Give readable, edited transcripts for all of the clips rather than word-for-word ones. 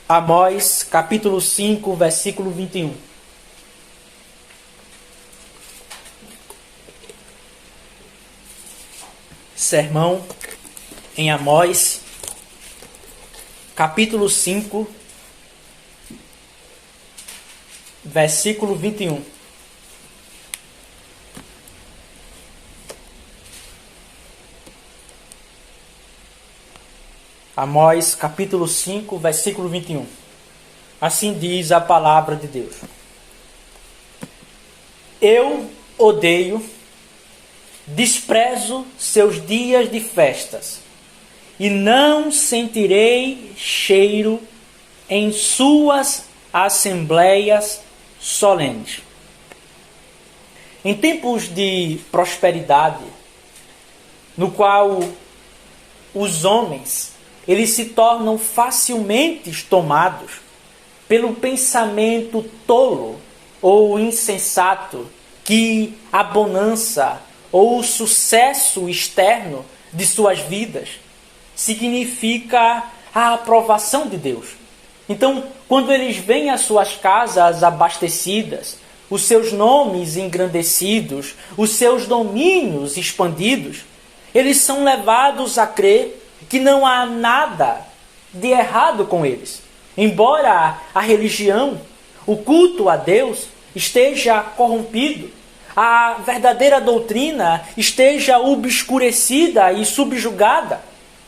Amós, capítulo 5, versículo 21. Sermão em Amós, capítulo 5, versículo 21. Amós, capítulo 5, versículo 21. Assim diz a palavra de Deus. Eu odeio, desprezo seus dias de festas, e não sentirei cheiro em suas assembleias solenes. Em tempos de prosperidade, no qual os homens eles se tornam facilmente tomados pelo pensamento tolo ou insensato que a bonança ou o sucesso externo de suas vidas significa a aprovação de Deus. Então, quando eles veem as suas casas abastecidas, os seus nomes engrandecidos, os seus domínios expandidos, eles são levados a crer que não há nada de errado com eles. Embora a religião, o culto a Deus esteja corrompido, a verdadeira doutrina esteja obscurecida e subjugada,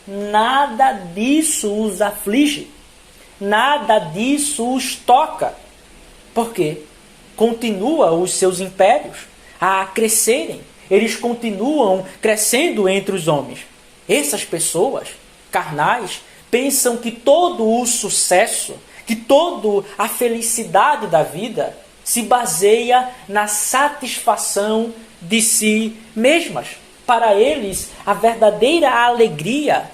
nada disso os aflige, nada disso os toca, porque continuam os seus impérios a crescerem, eles continuam crescendo entre os homens. Essas pessoas carnais pensam que todo o sucesso, que toda a felicidade da vida se baseia na satisfação de si mesmas. Para eles, a verdadeira alegria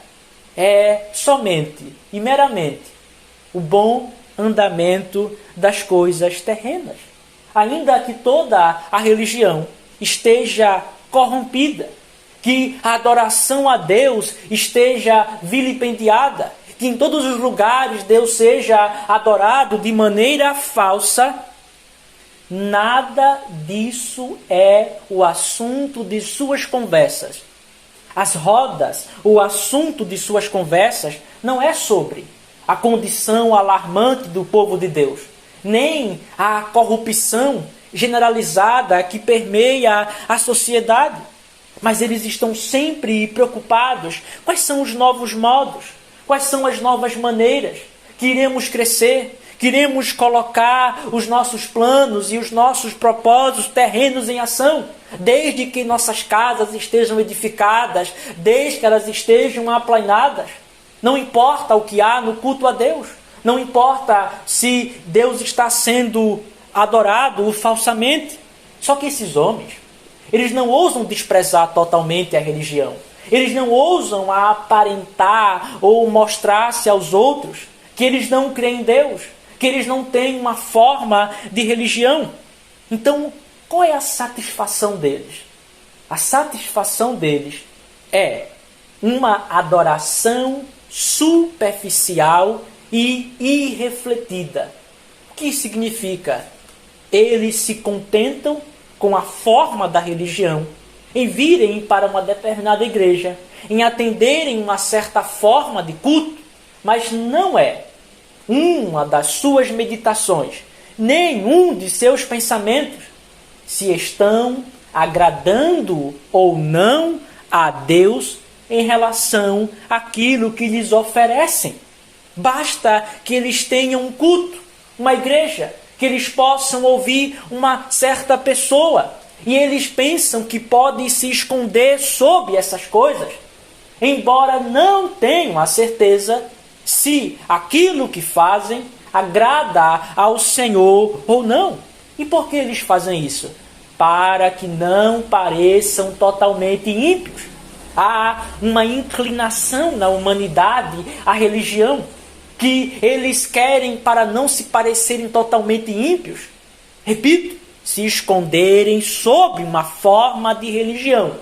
é somente e meramente o bom andamento das coisas terrenas. Ainda que toda a religião esteja corrompida, que a adoração a Deus esteja vilipendiada, que em todos os lugares Deus seja adorado de maneira falsa, nada disso é o assunto de suas conversas. As rodas, o assunto de suas conversas não é sobre a condição alarmante do povo de Deus, nem a corrupção generalizada que permeia a sociedade. Mas eles estão sempre preocupados. Quais são os novos modos? Quais são as novas maneiras que iremos crescer? Que iremos colocar os nossos planos e os nossos propósitos terrenos em ação? Desde que nossas casas estejam edificadas, desde que elas estejam aplainadas. Não importa o que há no culto a Deus. Não importa se Deus está sendo adorado falsamente. Só que esses homens, eles não ousam desprezar totalmente a religião. Eles não ousam aparentar ou mostrar-se aos outros que eles não creem em Deus, que eles não têm uma forma de religião. Então, qual é a satisfação deles? A satisfação deles é uma adoração superficial e irrefletida. O que significa? Eles se contentam com a forma da religião, em virem para uma determinada igreja, em atenderem uma certa forma de culto, mas não é uma das suas meditações, nenhum de seus pensamentos, se estão agradando ou não a Deus em relação àquilo que lhes oferecem. Basta que eles tenham um culto, uma igreja, que eles possam ouvir uma certa pessoa e eles pensam que podem se esconder sob essas coisas, embora não tenham a certeza se aquilo que fazem agrada ao Senhor ou não. E por que eles fazem isso? Para que não pareçam totalmente ímpios. Há uma inclinação na humanidade à religião, que eles querem, para não se parecerem totalmente ímpios, repito, se esconderem sob uma forma de religião.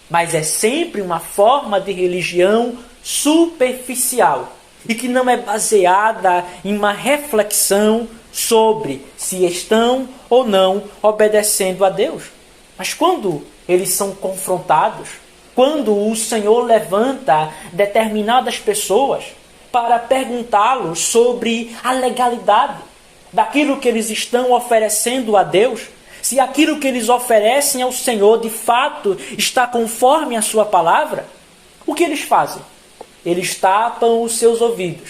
Mas é sempre uma forma de religião superficial, e que não é baseada em uma reflexão sobre se estão ou não obedecendo a Deus. Mas quando eles são confrontados, quando o Senhor levanta determinadas pessoas para perguntá-los sobre a legalidade daquilo que eles estão oferecendo a Deus, se aquilo que eles oferecem ao Senhor de fato está conforme a sua palavra, o que eles fazem? Eles tapam os seus ouvidos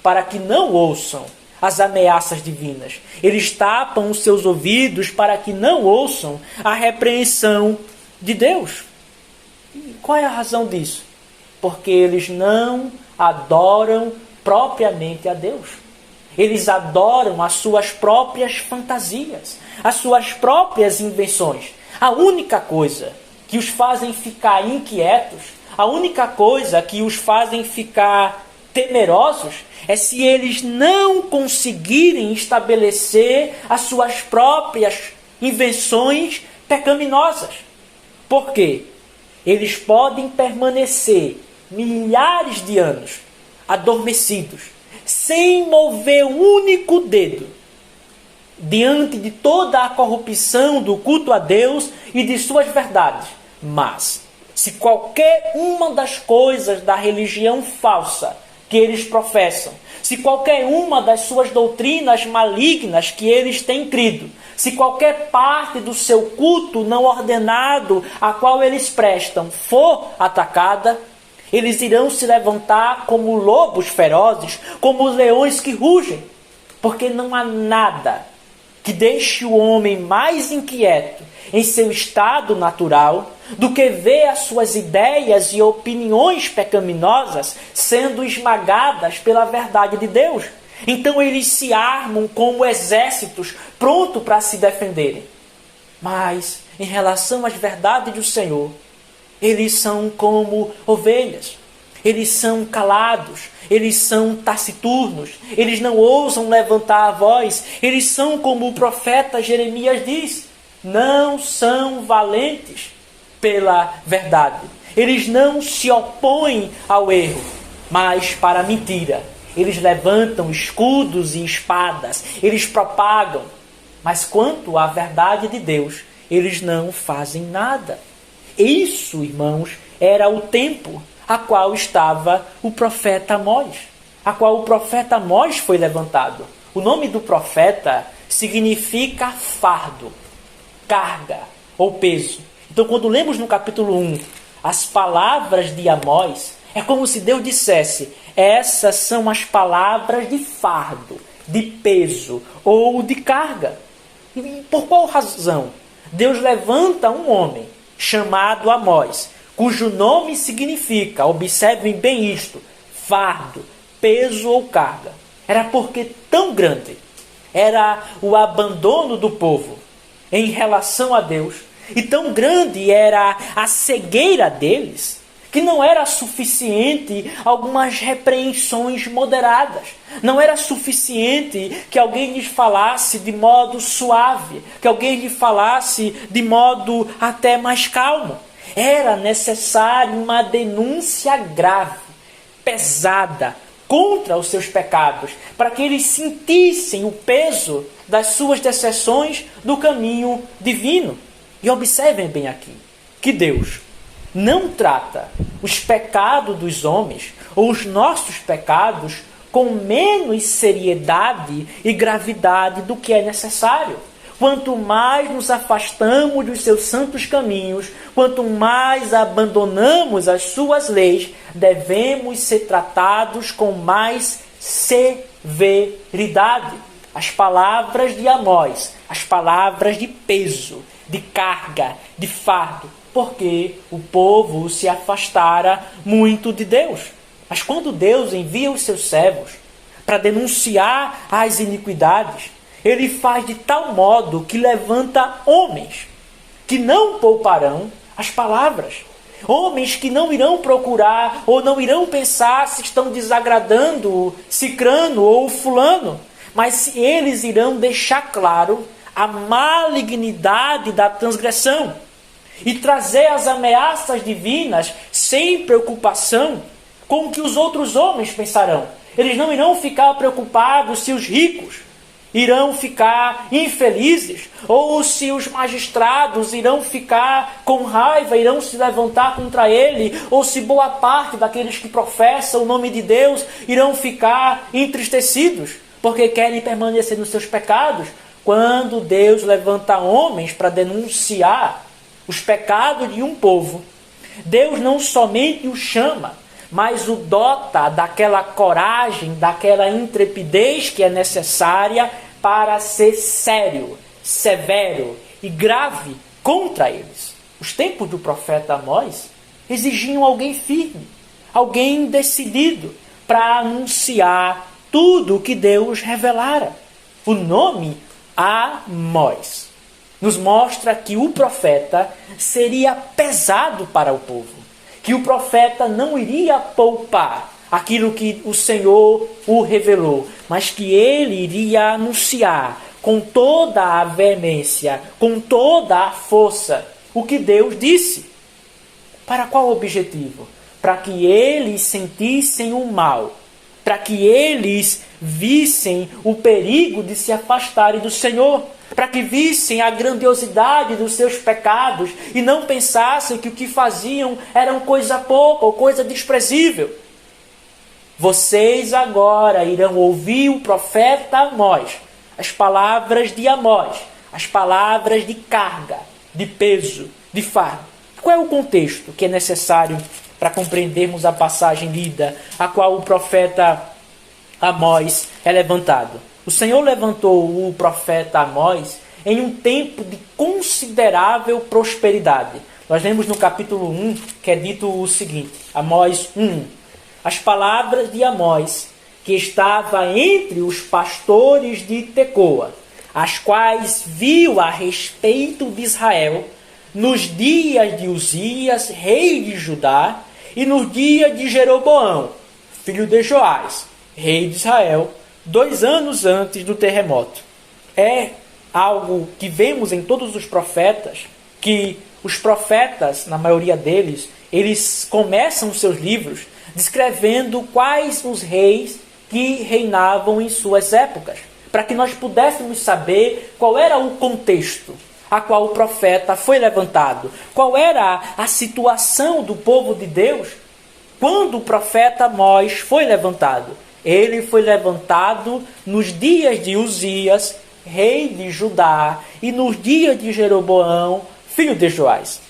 para que não ouçam as ameaças divinas. Eles tapam os seus ouvidos para que não ouçam a repreensão de Deus. E qual é a razão disso? Porque eles não adoram propriamente a Deus. Eles adoram as suas próprias fantasias, as suas próprias invenções. A única coisa que os fazem ficar inquietos, a única coisa que os fazem ficar temerosos é se eles não conseguirem estabelecer as suas próprias invenções pecaminosas. Por quê? Eles podem permanecer milhares de anos adormecidos, sem mover um único dedo, diante de toda a corrupção do culto a Deus e de suas verdades. Mas, se qualquer uma das coisas da religião falsa que eles professam, se qualquer uma das suas doutrinas malignas que eles têm crido, se qualquer parte do seu culto não ordenado a qual eles prestam for atacada, eles irão se levantar como lobos ferozes, como os leões que rugem, porque não há nada que deixe o homem mais inquieto em seu estado natural do que ver as suas ideias e opiniões pecaminosas sendo esmagadas pela verdade de Deus. Então eles se armam como exércitos prontos para se defenderem. Mas, em relação às verdades do Senhor, eles são como ovelhas. Eles são calados, eles são taciturnos, eles não ousam levantar a voz. Eles são como o profeta Jeremias diz, não são valentes pela verdade. Eles não se opõem ao erro, mas para a mentira. Eles levantam escudos e espadas, eles propagam. Mas quanto à verdade de Deus, eles não fazem nada. Isso, irmãos, era o tempo a qual estava o profeta Amós, a qual o profeta Amós foi levantado. O nome do profeta significa fardo, carga ou peso. Então, quando lemos no capítulo 1 as palavras de Amós, é como se Deus dissesse, essas são as palavras de fardo, de peso ou de carga. E por qual razão? Deus levanta um homem chamado Amós, cujo nome significa, observem bem isto, fardo, peso ou carga. Era porque tão grande era o abandono do povo em relação a Deus, e tão grande era a cegueira deles, que não era suficiente algumas repreensões moderadas. Não era suficiente que alguém lhes falasse de modo suave, que alguém lhe falasse de modo até mais calmo. Era necessário uma denúncia grave, pesada, contra os seus pecados, para que eles sentissem o peso das suas decepções do caminho divino. E observem bem aqui, que Deus não trata os pecados dos homens ou os nossos pecados com menos seriedade e gravidade do que é necessário. Quanto mais nos afastamos dos seus santos caminhos, quanto mais abandonamos as suas leis, devemos ser tratados com mais severidade. As palavras de Amós, as palavras de peso, de carga, de fardo, porque o povo se afastara muito de Deus. Mas quando Deus envia os seus servos para denunciar as iniquidades, Ele faz de tal modo que levanta homens que não pouparão as palavras. Homens que não irão procurar ou não irão pensar se estão desagradando cicrano ou fulano, mas se eles irão deixar claro a malignidade da transgressão e trazer as ameaças divinas sem preocupação com o que os outros homens pensarão. Eles não irão ficar preocupados se os ricos irão ficar infelizes, ou se os magistrados irão ficar com raiva, irão se levantar contra ele, ou se boa parte daqueles que professam o nome de Deus irão ficar entristecidos, porque querem permanecer nos seus pecados. Quando Deus levanta homens para denunciar os pecados de um povo, Deus não somente o chama, mas o dota daquela coragem, daquela intrepidez que é necessária para ser sério, severo e grave contra eles. Os tempos do profeta Amós exigiam alguém firme, alguém decidido para anunciar tudo o que Deus revelara. O nome Amós nos mostra que o profeta seria pesado para o povo, que o profeta não iria poupar aquilo que o Senhor o revelou, mas que ele iria anunciar com toda a veemência, com toda a força, o que Deus disse. Para qual objetivo? Para que eles sentissem o mal, para que eles vissem o perigo de se afastarem do Senhor, para que vissem a grandiosidade dos seus pecados e não pensassem que o que faziam era coisa pouca ou coisa desprezível. Vocês agora irão ouvir o profeta Amós, as palavras de Amós, as palavras de carga, de peso, de fardo. Qual é o contexto que é necessário para compreendermos a passagem lida, a qual o profeta Amós é levantado? O Senhor levantou o profeta Amós em um tempo de considerável prosperidade. Nós lemos no capítulo 1, que é dito o seguinte, Amós 1. As palavras de Amós, que estava entre os pastores de Tecoa, as quais viu a respeito de Israel, nos dias de Uzias, rei de Judá, e nos dias de Jeroboão, filho de Joás, rei de Israel, 2 anos antes do terremoto. É algo que vemos em todos os profetas, que os profetas, na maioria deles, eles começam seus livros descrevendo quais os reis que reinavam em suas épocas, para que nós pudéssemos saber qual era o contexto a qual o profeta foi levantado, qual era a situação do povo de Deus quando o profeta Amós foi levantado. Ele foi levantado nos dias de Uzias, rei de Judá, e nos dias de Jeroboão, filho de Joás.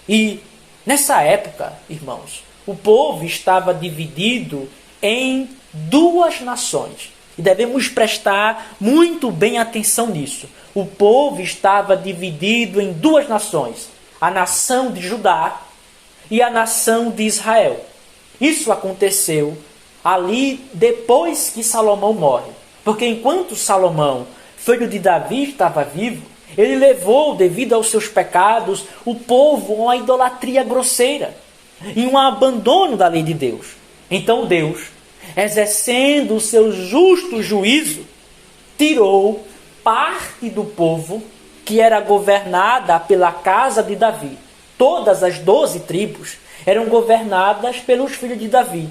E nessa época, irmãos, o povo estava dividido em 2 nações. E devemos prestar muito bem atenção nisso. O povo estava dividido em 2 nações. A nação de Judá e a nação de Israel. Isso aconteceu ali depois que Salomão morre. Porque enquanto Salomão, filho de Davi, estava vivo, ele levou, devido aos seus pecados, o povo a uma idolatria grosseira e um abandono da lei de Deus. Então Deus, exercendo o seu justo juízo, tirou parte do povo que era governada pela casa de Davi. Todas as 12 tribos eram governadas pelos filhos de Davi.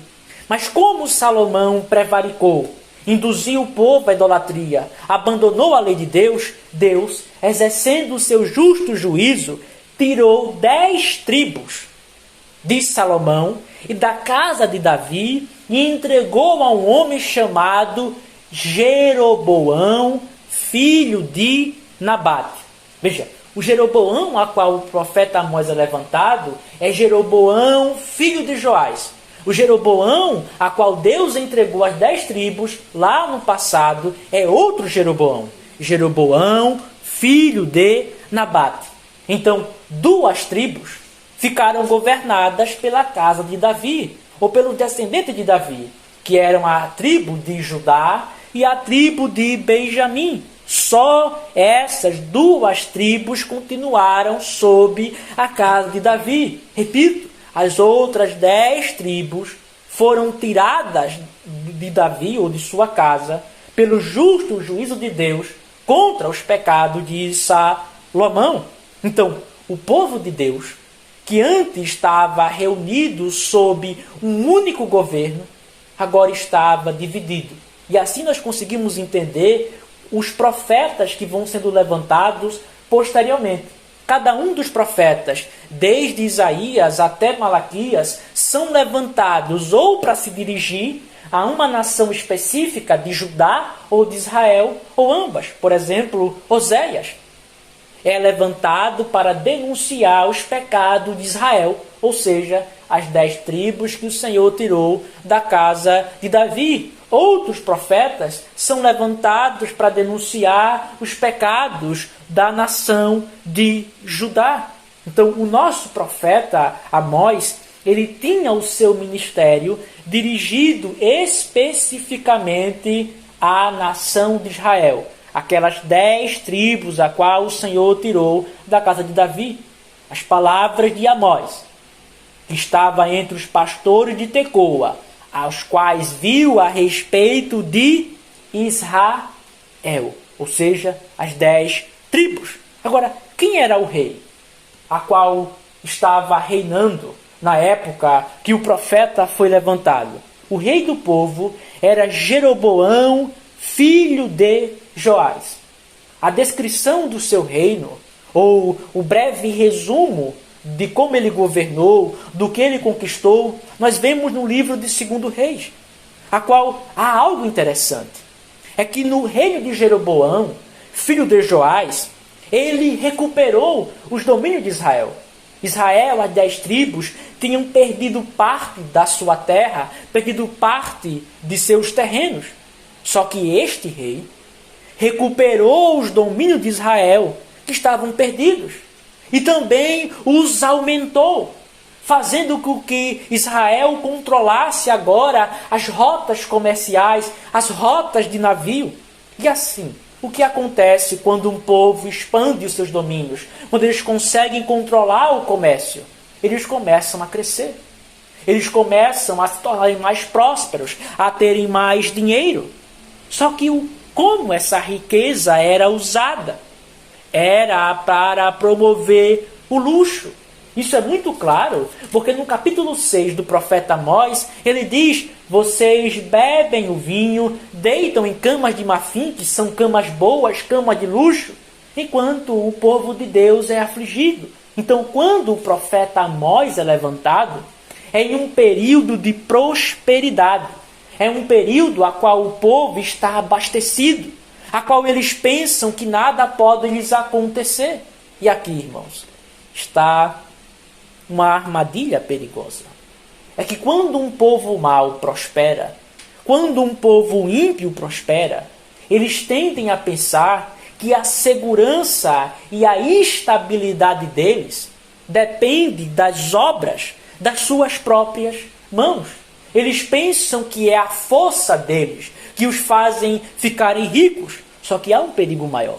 Mas como Salomão prevaricou, induziu o povo à idolatria, abandonou a lei de Deus, Deus, exercendo o seu justo juízo, tirou 10 tribos de Salomão e da casa de Davi e entregou a um homem chamado Jeroboão, filho de Nabate. Veja, o Jeroboão a qual o profeta Amós é levantado é Jeroboão, filho de Joás. O Jeroboão a qual Deus entregou as 10 tribos lá no passado é outro Jeroboão. Jeroboão, filho de Nabate. Então, 2 tribos ficaram governadas pela casa de Davi, ou pelo descendente de Davi, que eram a tribo de Judá e a tribo de Benjamim. Só essas 2 tribos continuaram sob a casa de Davi. Repito, as outras 10 tribos foram tiradas de Davi ou de sua casa pelo justo juízo de Deus contra os pecados de Salomão. Então, o povo de Deus que antes estava reunido sob um único governo, agora estava dividido. E assim nós conseguimos entender os profetas que vão sendo levantados posteriormente. Cada um dos profetas, desde Isaías até Malaquias, são levantados ou para se dirigir a uma nação específica de Judá ou de Israel, ou ambas. Por exemplo, Oséias é levantado para denunciar os pecados de Israel, ou seja, as 10 tribos que o Senhor tirou da casa de Davi. Outros profetas são levantados para denunciar os pecados da nação de Judá. Então, o nosso profeta Amós, ele tinha o seu ministério dirigido especificamente à nação de Israel, aquelas 10 tribos a qual o Senhor tirou da casa de Davi. As palavras de Amós, que estava entre os pastores de Tecoa, aos quais viu a respeito de Israel, ou seja, as 10 tribos. Agora, quem era o rei a qual estava reinando na época que o profeta foi levantado? O rei do povo era Jeroboão, filho de Joás. A descrição do seu reino, ou o breve resumo de como ele governou, do que ele conquistou, nós vemos no livro de 2 Reis, a qual há algo interessante. É que no reino de Jeroboão, filho de Joás, ele recuperou os domínios de Israel. Israel, as 10 tribos, tinham perdido parte da sua terra, perdido parte de seus terrenos. Só que este rei recuperou os domínios de Israel que estavam perdidos. E também os aumentou, fazendo com que Israel controlasse agora as rotas comerciais, as rotas de navio. E assim, o que acontece quando um povo expande os seus domínios? Quando eles conseguem controlar o comércio, eles começam a crescer. Eles começam a se tornarem mais prósperos, a terem mais dinheiro. Só que como essa riqueza era usada? Era para promover o luxo. Isso é muito claro, porque no capítulo 6 do profeta Amós, ele diz: vocês bebem o vinho, deitam em camas de marfim, que são camas boas, camas de luxo, enquanto o povo de Deus é afligido. Então, quando o profeta Amós é levantado, é em um período de prosperidade. É um período a qual o povo está abastecido, a qual eles pensam que nada pode lhes acontecer. E aqui, irmãos, está uma armadilha perigosa. É que quando um povo mau prospera, quando um povo ímpio prospera, eles tendem a pensar que a segurança e a estabilidade deles depende das obras das suas próprias mãos. Eles pensam que é a força deles que os fazem ficarem ricos. Só que há um perigo maior.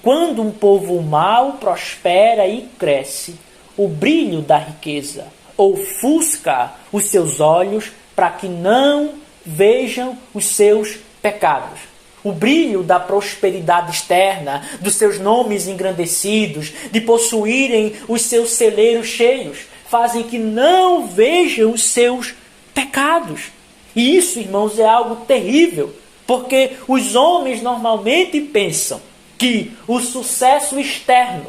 Quando um povo mau prospera e cresce, o brilho da riqueza ofusca os seus olhos para que não vejam os seus pecados. O brilho da prosperidade externa, dos seus nomes engrandecidos, de possuírem os seus celeiros cheios, fazem que não vejam os seus pecados. E isso, irmãos, é algo terrível, porque os homens normalmente pensam que o sucesso externo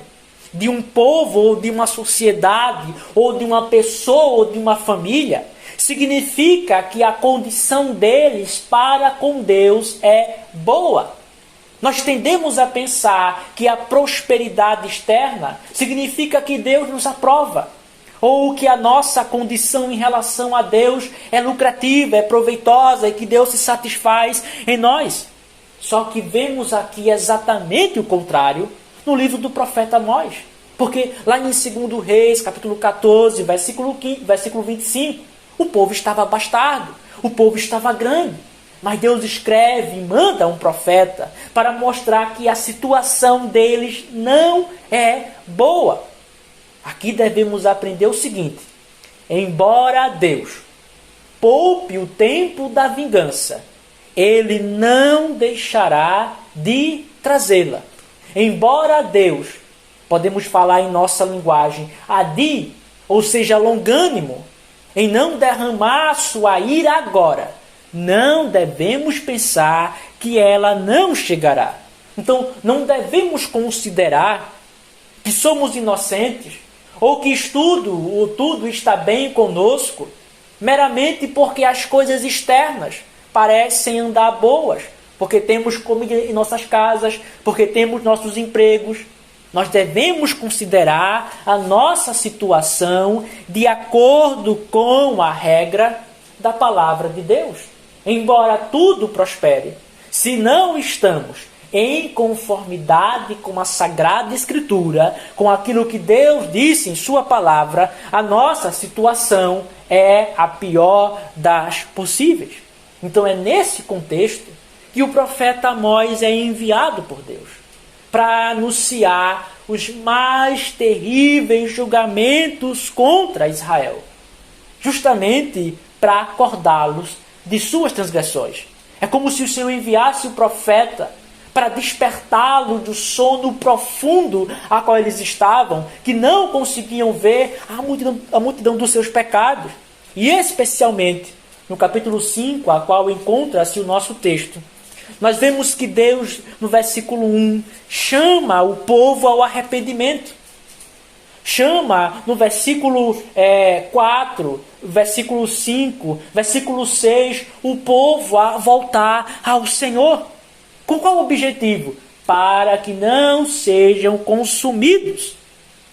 de um povo, ou de uma sociedade, ou de uma pessoa, ou de uma família, significa que a condição deles para com Deus é boa. Nós tendemos a pensar que a prosperidade externa significa que Deus nos aprova, ou que a nossa condição em relação a Deus é lucrativa, é proveitosa e que Deus se satisfaz em nós. Só que vemos aqui exatamente o contrário no livro do profeta Amós. Porque lá em 2 Reis, capítulo 14, versículo 25, o povo estava bastardo, o povo estava grande. Mas Deus escreve e manda um profeta para mostrar que a situação deles não é boa. Aqui devemos aprender o seguinte: embora Deus poupe o tempo da vingança, Ele não deixará de trazê-la. Embora Deus, podemos falar em nossa linguagem, adie ou seja, longânimo, em não derramar sua ira agora, não devemos pensar que ela não chegará. Então, não devemos considerar que somos inocentes ou que tudo está bem conosco meramente porque as coisas externas parecem andar boas, porque temos comida em nossas casas, porque temos nossos empregos. Nós devemos considerar a nossa situação de acordo com a regra da palavra de Deus. Embora tudo prospere, se não estamos em conformidade com a Sagrada Escritura, com aquilo que Deus disse em sua palavra, a nossa situação é a pior das possíveis. Então é nesse contexto que o profeta Amós é enviado por Deus para anunciar os mais terríveis julgamentos contra Israel, justamente para acordá-los de suas transgressões. É como se o Senhor enviasse o profeta para despertá-lo do sono profundo a qual eles estavam, que não conseguiam ver a multidão dos seus pecados. E especialmente no capítulo 5, a qual encontra-se o nosso texto, nós vemos que Deus, no versículo 1, chama o povo ao arrependimento. Chama no versículo 4, versículo 5, versículo 6, o povo a voltar ao Senhor. Com qual objetivo? Para que não sejam consumidos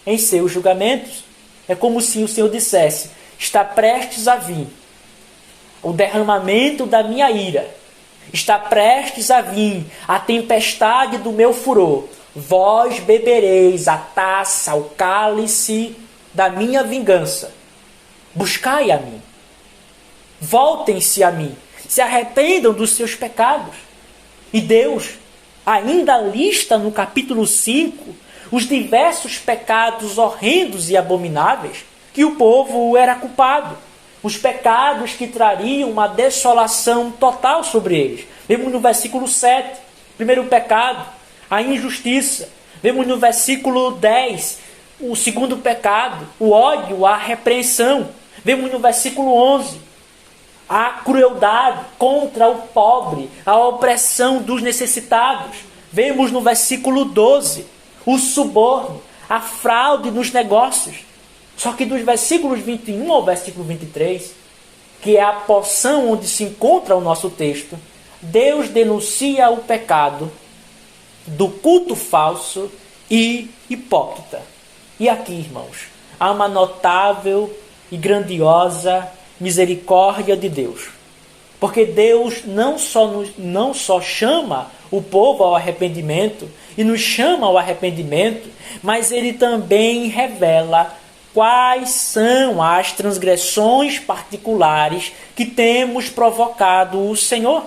em seus julgamentos. É como se o Senhor dissesse: está prestes a vir o derramamento da minha ira. Está prestes a vir a tempestade do meu furor. Vós bebereis a taça, o cálice da minha vingança. Buscai a mim. Voltem-se a mim. Se arrependam dos seus pecados. E Deus ainda lista no capítulo 5 os diversos pecados horrendos e abomináveis que o povo era culpado. Os pecados que trariam uma desolação total sobre eles. Vemos no versículo 7, primeiro pecado, a injustiça. Vemos no versículo 10, o segundo pecado, o ódio, a repreensão. Vemos no versículo 11, a crueldade contra o pobre, a opressão dos necessitados. Vemos no versículo 12, o suborno, a fraude nos negócios. Só que dos versículos 21 ao versículo 23, que é a porção onde se encontra o nosso texto, Deus denuncia o pecado do culto falso e hipócrita. E aqui, irmãos, há uma notável e grandiosa misericórdia de Deus. Porque Deus não só chama o povo ao arrependimento e nos chama ao arrependimento, mas Ele também revela quais são as transgressões particulares que temos provocado o Senhor.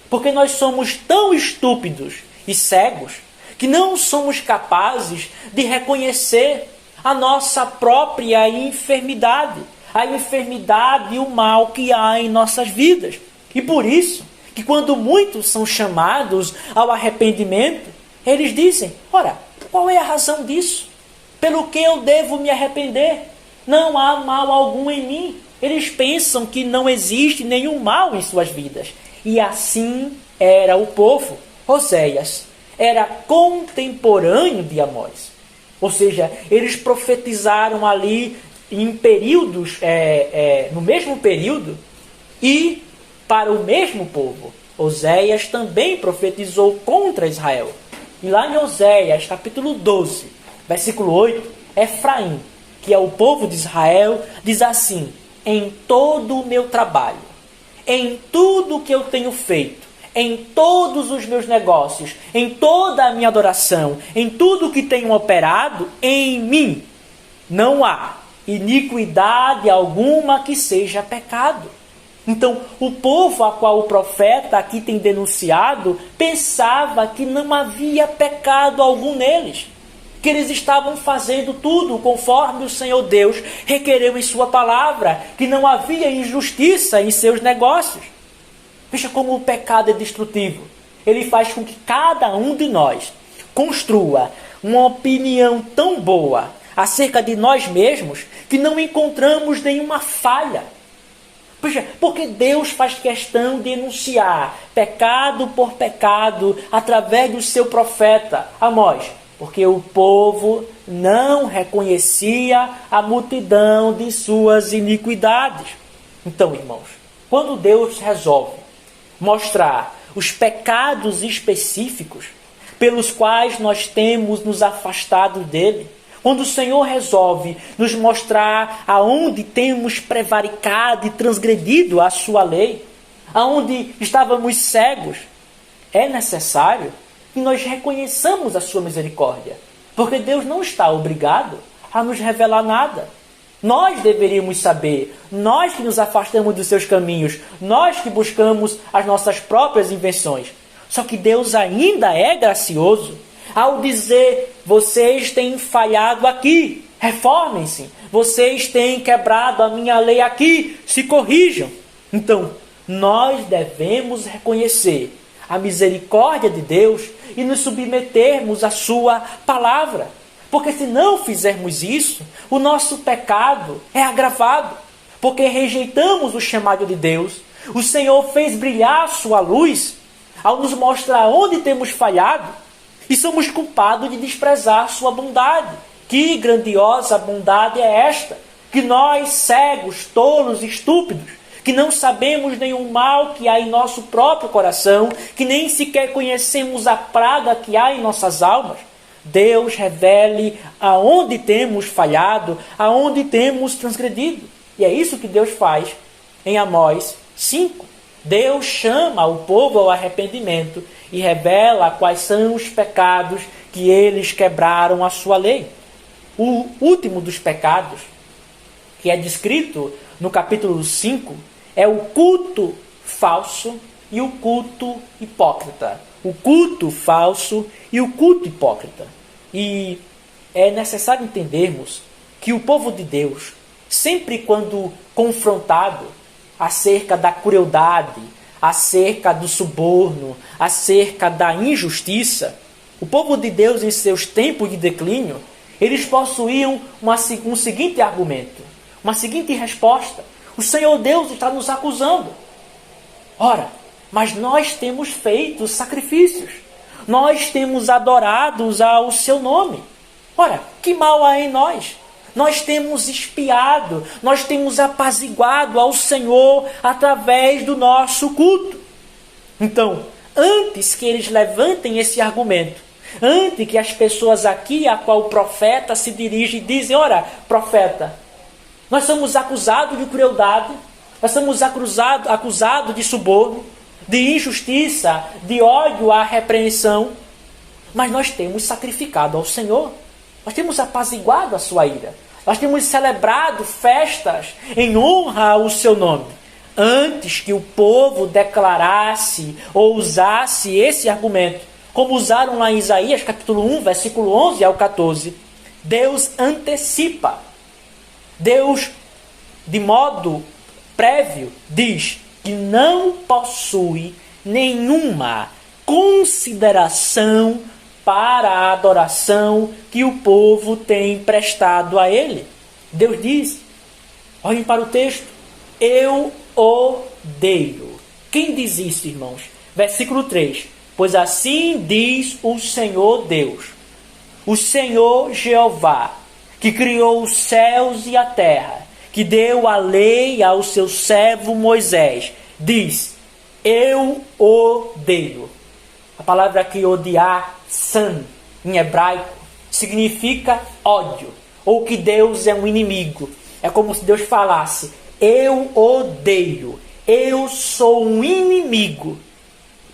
Porque nós somos tão estúpidos e cegos que não somos capazes de reconhecer a nossa própria enfermidade, a enfermidade e o mal que há em nossas vidas. E por isso, que quando muitos são chamados ao arrependimento, eles dizem: ora, qual é a razão disso? Pelo que eu devo me arrepender? Não há mal algum em mim. Eles pensam que não existe nenhum mal em suas vidas. E assim era o povo. Oséias era contemporâneo de Amós. Ou seja, eles profetizaram ali em períodos, no mesmo período, e para o mesmo povo. Oséias também profetizou contra Israel. E lá em Oséias, capítulo 12, versículo 8, Efraim, que é o povo de Israel, diz assim: em todo o meu trabalho, em tudo que eu tenho feito, em todos os meus negócios, em toda a minha adoração, em tudo que tenho operado, em mim não há iniquidade alguma que seja pecado. Então, o povo a qual o profeta aqui tem denunciado pensava que não havia pecado algum neles, que eles estavam fazendo tudo conforme o Senhor Deus requereu em sua palavra, que não havia injustiça em seus negócios. Veja como o pecado é destrutivo. Ele faz com que cada um de nós construa uma opinião tão boa acerca de nós mesmos que não encontramos nenhuma falha. Poxa, porque Deus faz questão de enunciar pecado por pecado através do seu profeta Amós? Porque o povo não reconhecia a multidão de suas iniquidades. Então, irmãos, quando Deus resolve mostrar os pecados específicos pelos quais nós temos nos afastado dele, quando o Senhor resolve nos mostrar aonde temos prevaricado e transgredido a sua lei, aonde estávamos cegos, é necessário que nós reconheçamos a sua misericórdia, porque Deus não está obrigado a nos revelar nada. Nós deveríamos saber, nós que nos afastamos dos seus caminhos, nós que buscamos as nossas próprias invenções. Só que Deus ainda é gracioso ao dizer: vocês têm falhado aqui, reformem-se. Vocês têm quebrado a minha lei aqui, se corrijam. Então, nós devemos reconhecer a misericórdia de Deus e nos submetermos à sua palavra. Porque se não fizermos isso, o nosso pecado é agravado. Porque rejeitamos o chamado de Deus. O Senhor fez brilhar a sua luz ao nos mostrar onde temos falhado e somos culpados de desprezar sua bondade. Que grandiosa bondade é esta, que nós, cegos, tolos, estúpidos, que não sabemos nenhum mal que há em nosso próprio coração, que nem sequer conhecemos a praga que há em nossas almas, Deus revele aonde temos falhado, aonde temos transgredido. E é isso que Deus faz em Amós 5. Deus chama o povo ao arrependimento e revela quais são os pecados que eles quebraram a sua lei. O último dos pecados, que é descrito no capítulo 5, é o culto falso e o culto hipócrita. O culto falso e o culto hipócrita. E é necessário entendermos que o povo de Deus, sempre quando confrontado acerca da crueldade, acerca do suborno, acerca da injustiça, o povo de Deus, em seus tempos de declínio, eles possuíam um seguinte argumento, uma seguinte resposta: o Senhor Deus está nos acusando. Ora, mas nós temos feito sacrifícios, nós temos adorado ao seu nome. Ora, que mal há em nós? Nós temos espiado, nós temos apaziguado ao Senhor através do nosso culto. Então, antes que eles levantem esse argumento, antes que as pessoas aqui a qual o profeta se dirige e dizem: ora, profeta, nós somos acusados de crueldade, nós somos acusados de suborno, de injustiça, de ódio à repreensão, mas nós temos sacrificado ao Senhor. Nós temos apaziguado a sua ira. Nós temos celebrado festas em honra ao seu nome. Antes que o povo declarasse ou usasse esse argumento, como usaram lá em Isaías capítulo 1, versículo 11 ao 14, Deus antecipa. Deus, de modo prévio, diz que não possui nenhuma consideração para a adoração que o povo tem prestado a ele. Deus diz, olhem para o texto: eu odeio. Quem diz isso, irmãos? Versículo 3. Pois assim diz o Senhor Deus, o Senhor Jeová, que criou os céus e a terra, que deu a lei ao seu servo Moisés, diz: eu odeio. A palavra aqui, odiar, san, em hebraico, significa ódio, ou que Deus é um inimigo. É como se Deus falasse: eu odeio, eu sou um inimigo.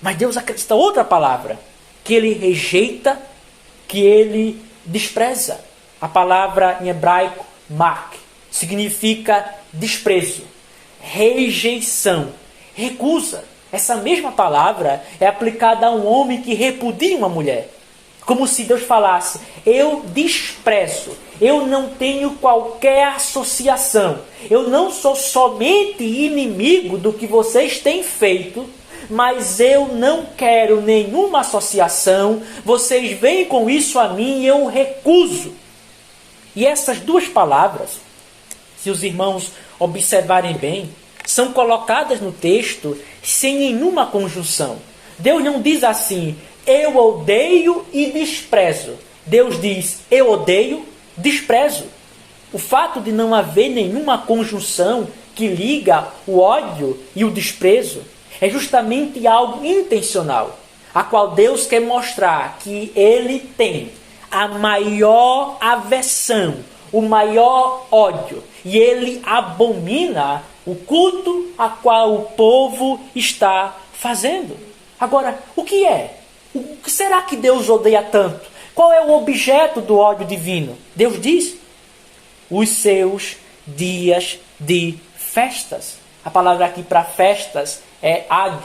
Mas Deus acrescenta outra palavra, que ele rejeita, que ele despreza. A palavra em hebraico, mak, significa desprezo, rejeição, recusa. Essa mesma palavra é aplicada a um homem que repudia uma mulher. Como se Deus falasse: eu desprezo, eu não tenho qualquer associação, eu não sou somente inimigo do que vocês têm feito, mas eu não quero nenhuma associação, vocês vêm com isso a mim e eu recuso. E essas duas palavras, se os irmãos observarem bem, são colocadas no texto sem nenhuma conjunção. Deus não diz assim, eu odeio e desprezo. Deus diz, eu odeio, desprezo. O fato de não haver nenhuma conjunção que liga o ódio e o desprezo é justamente algo intencional, a qual Deus quer mostrar que Ele tem a maior aversão, o maior ódio, e Ele abomina o culto a qual o povo está fazendo. Agora, o que é? O que será que Deus odeia tanto? Qual é o objeto do ódio divino? Deus diz, os seus dias de festas. A palavra aqui para festas é ag,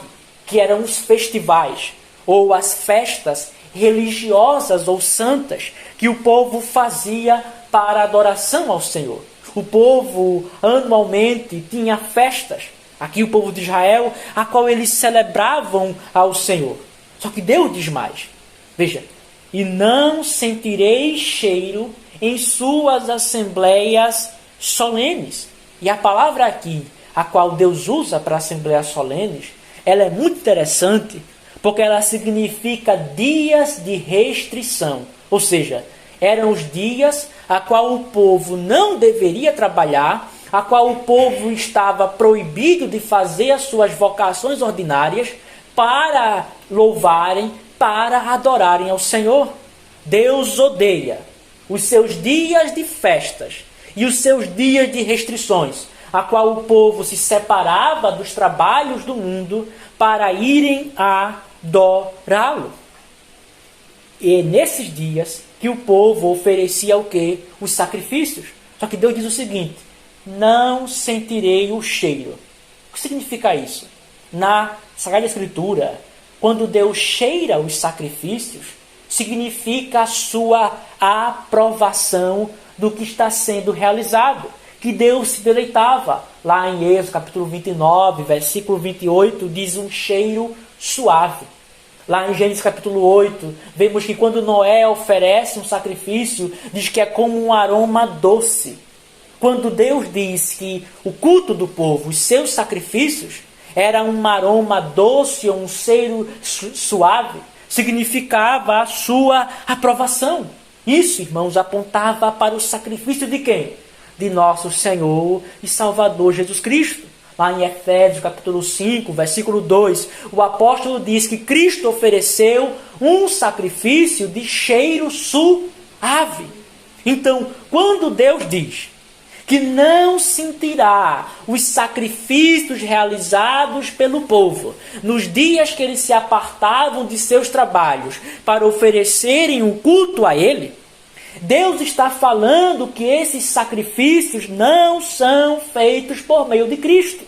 que eram os festivais, ou as festas religiosas ou santas, que o povo fazia para adoração ao Senhor. O povo anualmente tinha festas, aqui o povo de Israel, a qual eles celebravam ao Senhor. Só que Deus diz mais, veja, e não sentireis cheiro em suas assembleias solenes. E a palavra aqui, a qual Deus usa para assembleias solenes, ela é muito interessante, porque ela significa dias de restrição. Ou seja, eram os dias a qual o povo não deveria trabalhar, a qual o povo estava proibido de fazer as suas vocações ordinárias para louvarem, para adorarem ao Senhor. Deus odeia os seus dias de festas e os seus dias de restrições, a qual o povo se separava dos trabalhos do mundo para irem adorá-lo. E é nesses dias que o povo oferecia o quê? Os sacrifícios. Só que Deus diz o seguinte, não sentirei o cheiro. O que significa isso? Na Sagrada Escritura, quando Deus cheira os sacrifícios, significa a sua aprovação do que está sendo realizado, que Deus se deleitava. Lá em Êxodo capítulo 29, versículo 28, diz um cheiro suave. Lá em Gênesis capítulo 8, vemos que quando Noé oferece um sacrifício, diz que é como um aroma doce. Quando Deus diz que o culto do povo, os seus sacrifícios, era um aroma doce ou um cheiro suave, significava a sua aprovação. Isso, irmãos, apontava para o sacrifício de quem? De nosso Senhor e Salvador Jesus Cristo. Lá em Efésios capítulo 5, versículo 2, o apóstolo diz que Cristo ofereceu um sacrifício de cheiro suave. Então, quando Deus diz que não sentirá os sacrifícios realizados pelo povo nos dias que eles se apartavam de seus trabalhos para oferecerem um culto a Ele, Deus está falando que esses sacrifícios não são feitos por meio de Cristo.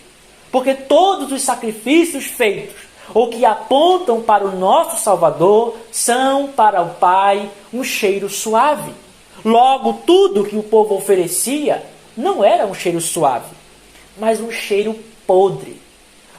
Porque todos os sacrifícios feitos, ou que apontam para o nosso Salvador, são para o Pai um cheiro suave. Logo, tudo que o povo oferecia não era um cheiro suave, mas um cheiro podre.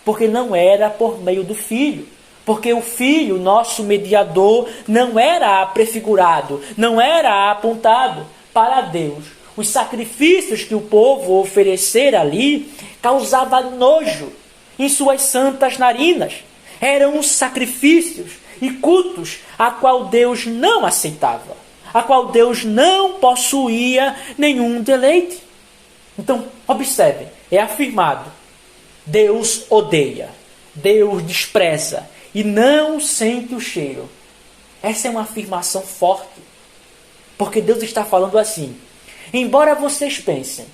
Porque não era por meio do Filho. Porque o Filho, nosso mediador, não era prefigurado, não era apontado para Deus. Os sacrifícios que o povo oferecera ali causava nojo em suas santas narinas. Eram sacrifícios e cultos a qual Deus não aceitava, a qual Deus não possuía nenhum deleite. Então, observem, é afirmado, Deus odeia, Deus despreza e não sente o cheiro. Essa é uma afirmação forte, porque Deus está falando assim, embora vocês pensem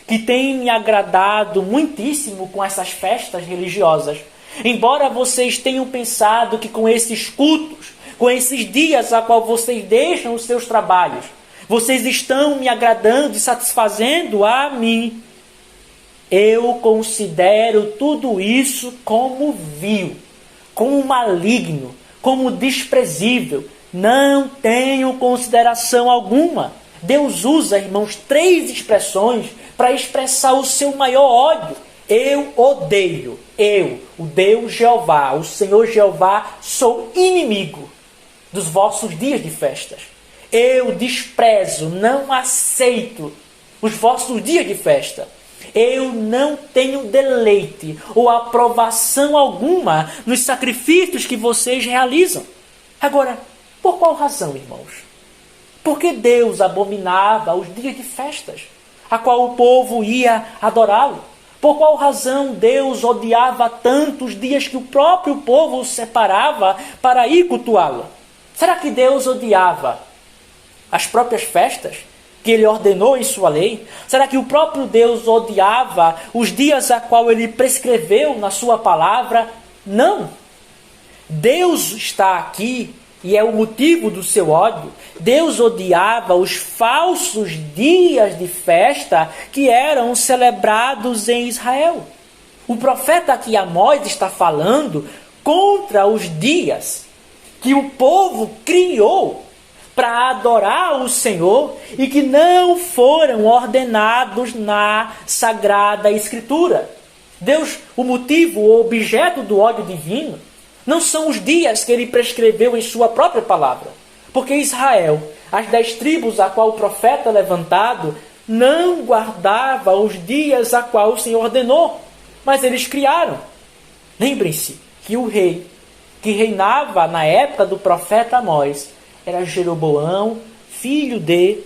que tem me agradado muitíssimo com essas festas religiosas, embora vocês tenham pensado que com esses cultos, com esses dias a qual vocês deixam os seus trabalhos, vocês estão me agradando e satisfazendo a mim, eu considero tudo isso como vil, como maligno, como desprezível. Não tenho consideração alguma. Deus usa, irmãos, 3 expressões para expressar o seu maior ódio. Eu odeio, o Deus Jeová, o Senhor Jeová, sou inimigo dos vossos dias de festas. Eu desprezo, não aceito os vossos dias de festa. Eu não tenho deleite ou aprovação alguma nos sacrifícios que vocês realizam. Agora, por qual razão, irmãos? Porque Deus abominava os dias de festas, a qual o povo ia adorá-lo. Por qual razão Deus odiava tanto os dias que o próprio povo separava para ir cultuá-lo? Será que Deus odiava as próprias festas que ele ordenou em sua lei? Será que o próprio Deus odiava os dias a qual ele prescreveu na sua palavra? Não. Deus está aqui e é o motivo do seu ódio. Deus odiava os falsos dias de festa que eram celebrados em Israel. O profeta aqui Amós está falando contra os dias que o povo criou para adorar o Senhor e que não foram ordenados na Sagrada Escritura. Deus, o motivo, o objeto do ódio divino, não são os dias que ele prescreveu em sua própria palavra. Porque Israel, as 10 tribos a qual o profeta é levantado, não guardava os dias a qual o Senhor ordenou, mas eles criaram. Lembrem-se que o rei que reinava na época do profeta Amós era Jeroboão, filho de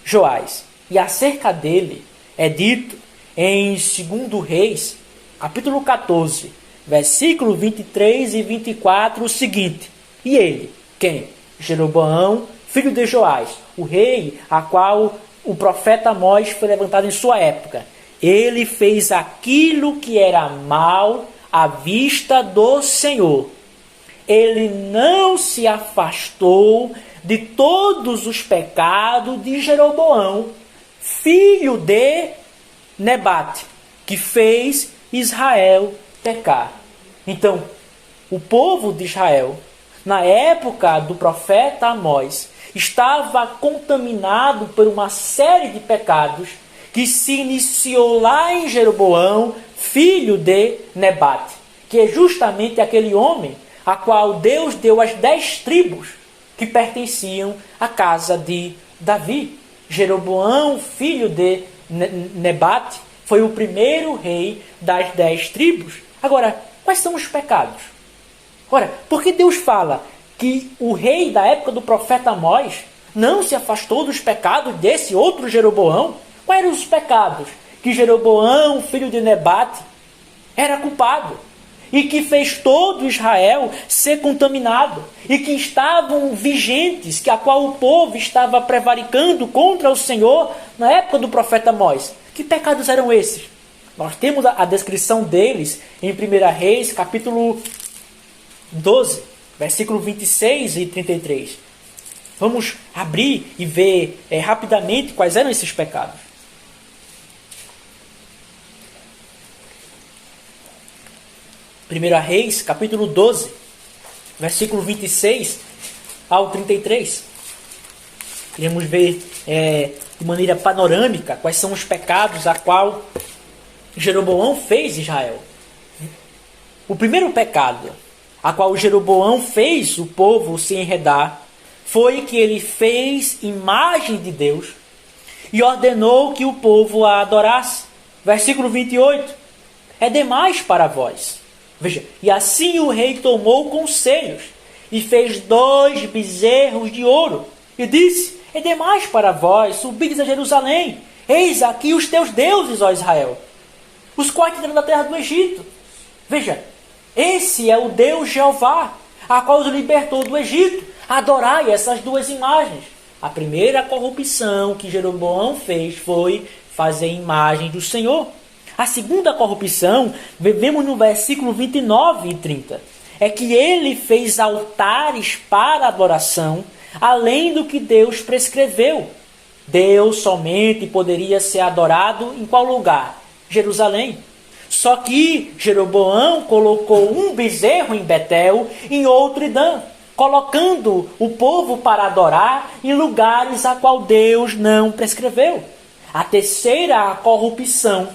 Joás. E acerca dele é dito em 2 Reis, capítulo 14, versículo 23 e 24, o seguinte: E ele, quem? Jeroboão, filho de Joás, o rei a qual o profeta Amós foi levantado em sua época. Ele fez aquilo que era mal à vista do Senhor. Ele não se afastou de todos os pecados de Jeroboão, filho de Nebate, que fez Israel pecar. Então, o povo de Israel, na época do profeta Amós, estava contaminado por uma série de pecados que se iniciou lá em Jeroboão, filho de Nebate, que é justamente aquele homem a qual Deus deu as 10 tribos que pertenciam à casa de Davi. Jeroboão, filho de Nebate, foi o primeiro rei das 10 tribos. Agora, quais são os pecados? Ora, por que Deus fala que o rei da época do profeta Amós não se afastou dos pecados desse outro Jeroboão? Quais eram os pecados que Jeroboão, filho de Nebate, era culpado? E que fez todo Israel ser contaminado, e que estavam vigentes, que a qual o povo estava prevaricando contra o Senhor na época do profeta Amós. Que pecados eram esses? Nós temos a descrição deles em 1 Reis, capítulo 12, versículo 26 e 33. Vamos abrir e ver rapidamente quais eram esses pecados. 1 Reis, capítulo 12, versículo 26 ao 33. Queremos ver de maneira panorâmica quais são os pecados a qual Jeroboão fez Israel. O primeiro pecado a qual Jeroboão fez o povo se enredar foi que ele fez imagem de Deus e ordenou que o povo a adorasse. Versículo 28. É demais para vós. Veja, e assim o rei tomou conselhos e fez 2 bezerros de ouro e disse: é demais para vós, subides a Jerusalém, eis aqui os teus deuses, ó Israel, os quais tiraram da terra do Egito. Veja, esse é o Deus Jeová, a qual os libertou do Egito. Adorai essas 2 imagens. A primeira corrupção que Jeroboão fez foi fazer imagem do Senhor. A segunda corrupção, vemos no versículo 29 e 30, é que ele fez altares para adoração, além do que Deus prescreveu. Deus somente poderia ser adorado em qual lugar? Jerusalém. Só que Jeroboão colocou um bezerro em Betel, em outro em Dan, colocando o povo para adorar em lugares a qual Deus não prescreveu. A terceira corrupção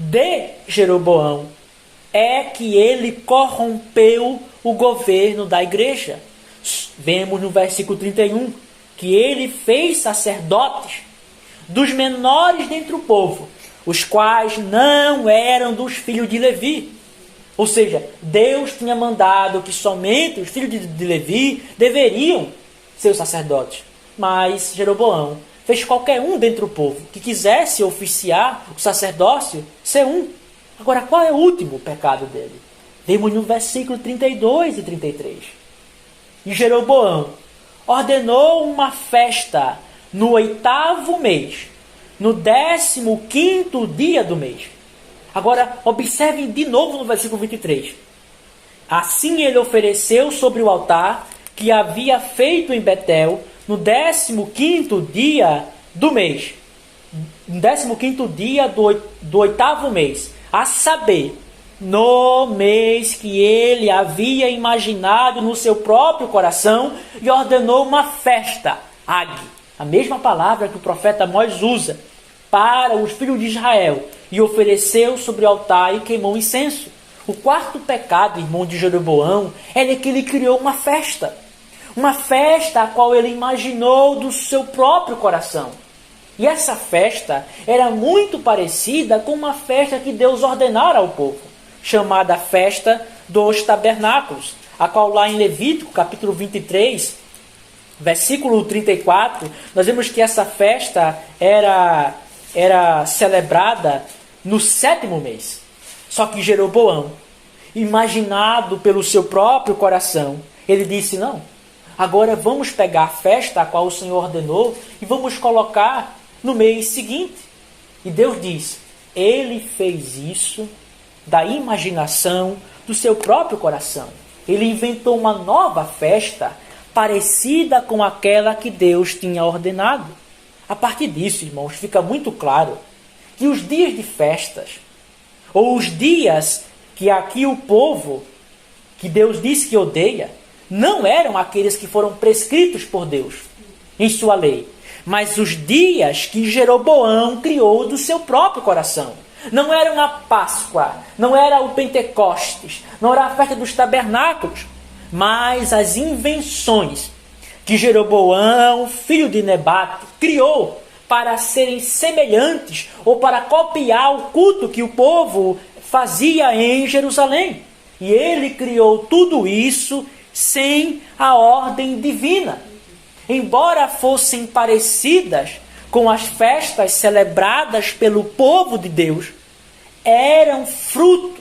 de Jeroboão é que ele corrompeu o governo da igreja. Vemos no versículo 31. que ele fez sacerdotes dos menores dentre o povo, os quais não eram dos filhos de Levi. Ou seja, Deus tinha mandado que somente os filhos de Levi deveriam ser os sacerdotes. Mas Jeroboão fez qualquer um dentre o povo que quisesse oficiar o sacerdócio ser um. Agora, qual é o último pecado dele? Vemos no versículo 32 e 33. E Jeroboão ordenou uma festa no 8º mês, no 15º dia do mês. Agora, observem de novo no versículo 23. Assim ele ofereceu sobre o altar que havia feito em Betel no 15º dia do mês. No 15º dia do 8º mês. A saber, no mês que ele havia imaginado no seu próprio coração e ordenou uma festa. Ag, a mesma palavra que o profeta Amós usa para os filhos de Israel, e ofereceu sobre o altar e queimou incenso. O quarto pecado, irmão, de Jeroboão, é que ele criou uma festa a qual ele imaginou do seu próprio coração. E essa festa era muito parecida com uma festa que Deus ordenara ao povo, chamada festa dos tabernáculos, a qual lá em Levítico, capítulo 23, versículo 34, nós vemos que essa festa era celebrada no 7º mês. Só que Jeroboão, imaginado pelo seu próprio coração, ele disse, não, agora vamos pegar a festa a qual o Senhor ordenou e vamos colocar no mês seguinte. E Deus diz, ele fez isso da imaginação do seu próprio coração. Ele inventou uma nova festa parecida com aquela que Deus tinha ordenado. A partir disso, irmãos, fica muito claro que os dias de festas, ou os dias que aqui o povo, que Deus disse que odeia, não eram aqueles que foram prescritos por Deus em sua lei, mas os dias que Jeroboão criou do seu próprio coração. Não era a Páscoa, não era o Pentecostes, não era a festa dos tabernáculos, mas as invenções que Jeroboão, filho de Nebate, criou para serem semelhantes ou para copiar o culto que o povo fazia em Jerusalém. E ele criou tudo isso sem a ordem divina. Embora fossem parecidas com as festas celebradas pelo povo de Deus, eram fruto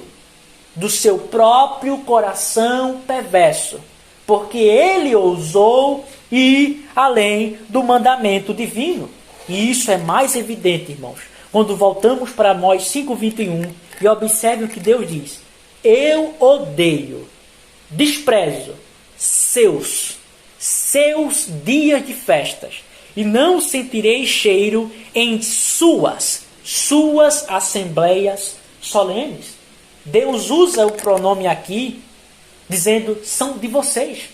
do seu próprio coração perverso, porque ele ousou ir além do mandamento divino. E isso é mais evidente, irmãos, quando voltamos para Amós 5:21 e observe o que Deus diz. Eu odeio, desprezo seus dias de festas, e não sentirei cheiro em suas assembleias solenes. Deus usa o pronome aqui, dizendo, são de vocês.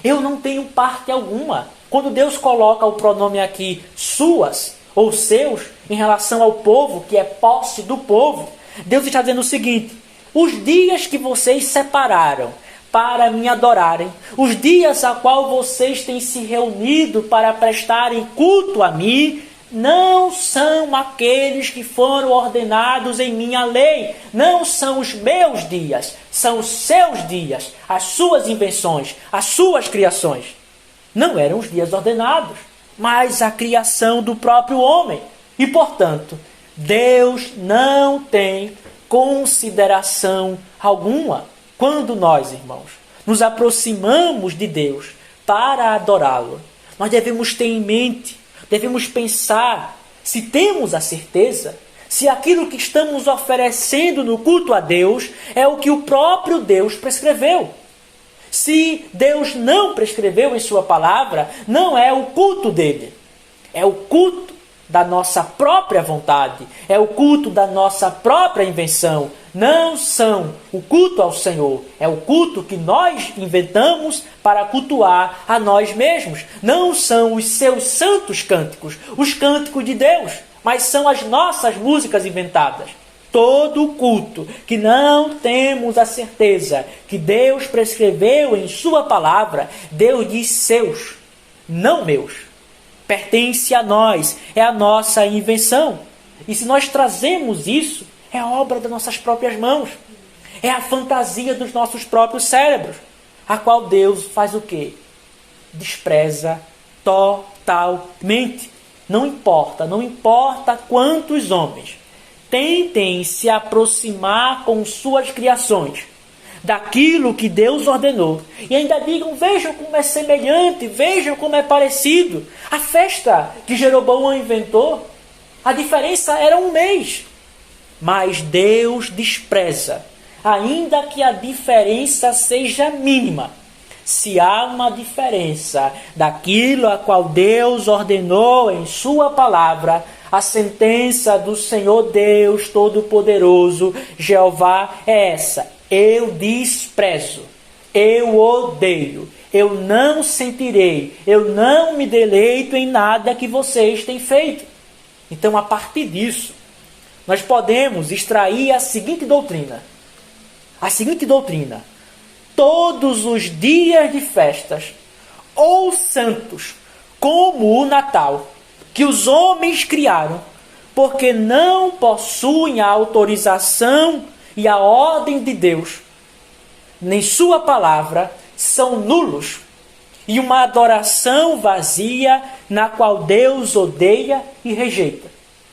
Eu não tenho parte alguma. Quando Deus coloca o pronome aqui, suas ou seus, em relação ao povo, que é posse do povo, Deus está dizendo o seguinte, os dias que vocês separaram para me adorarem, os dias a qual vocês têm se reunido para prestarem culto a mim, não são aqueles que foram ordenados em minha lei, não são os meus dias, são os seus dias, as suas invenções, as suas criações. Não eram os dias ordenados, mas a criação do próprio homem. E, portanto, Deus não tem consideração alguma quando nós, irmãos, nos aproximamos de Deus para adorá-lo. Nós devemos ter em mente, devemos pensar se temos a certeza, se aquilo que estamos oferecendo no culto a Deus é o que o próprio Deus prescreveu. Se Deus não prescreveu em sua palavra, não é o culto dele. É o culto da nossa própria vontade. É o culto da nossa própria invenção. Não são o culto ao Senhor. É o culto que nós inventamos para cultuar a nós mesmos. Não são os seus santos cânticos, os cânticos de Deus, mas são as nossas músicas inventadas. Todo culto que não temos a certeza que Deus prescreveu em sua palavra, Deus diz seus, não meus. pertence a nós, é a nossa invenção. E se nós trazemos isso, é obra das nossas próprias mãos. É a fantasia dos nossos próprios cérebros, a qual Deus faz o quê? Despreza totalmente. Não importa quantos homens tentem se aproximar com suas criações daquilo que Deus ordenou, e ainda digam, vejam como é semelhante, vejam como é parecido. A festa que Jeroboão inventou, a diferença era um mês. Mas Deus despreza, ainda que a diferença seja mínima. Se há uma diferença daquilo a qual Deus ordenou em sua palavra, a sentença do Senhor Deus Todo-Poderoso, Jeová, é essa: eu desprezo, eu odeio, eu não sentirei, eu não me deleito em nada que vocês têm feito. Então, a partir disso, nós podemos extrair a seguinte doutrina. Todos os dias de festas ou santos, como o Natal, que os homens criaram, porque não possuem a autorização e a ordem de Deus, nem sua palavra, são nulos, e uma adoração vazia na qual Deus odeia e rejeita.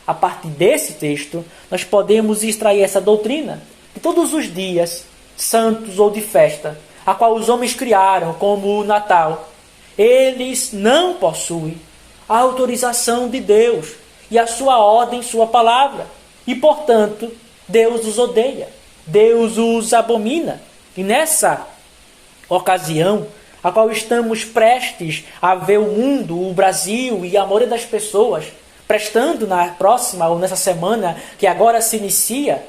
A partir desse texto, nós podemos extrair essa doutrina que todos os dias, santos ou de festa, a qual os homens criaram, como o Natal, eles não possuem a autorização de Deus e a sua ordem, sua palavra. E, portanto, Deus os odeia, Deus os abomina. E nessa ocasião, a qual estamos prestes a ver o mundo, o Brasil e a maioria das pessoas prestando na próxima ou nessa semana que agora se inicia,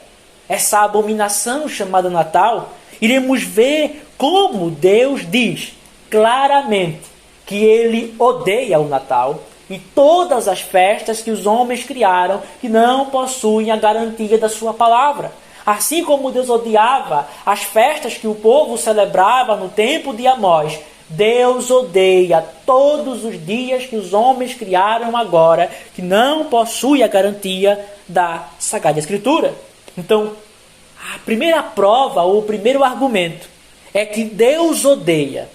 essa abominação chamada Natal, iremos ver como Deus diz claramente que Ele odeia o Natal e todas as festas que os homens criaram que não possuem a garantia da sua palavra. Assim como Deus odiava as festas que o povo celebrava no tempo de Amós, Deus odeia todos os dias que os homens criaram agora, que não possuem a garantia da Sagrada Escritura. Então, a primeira prova, ou o primeiro argumento, é que Deus odeia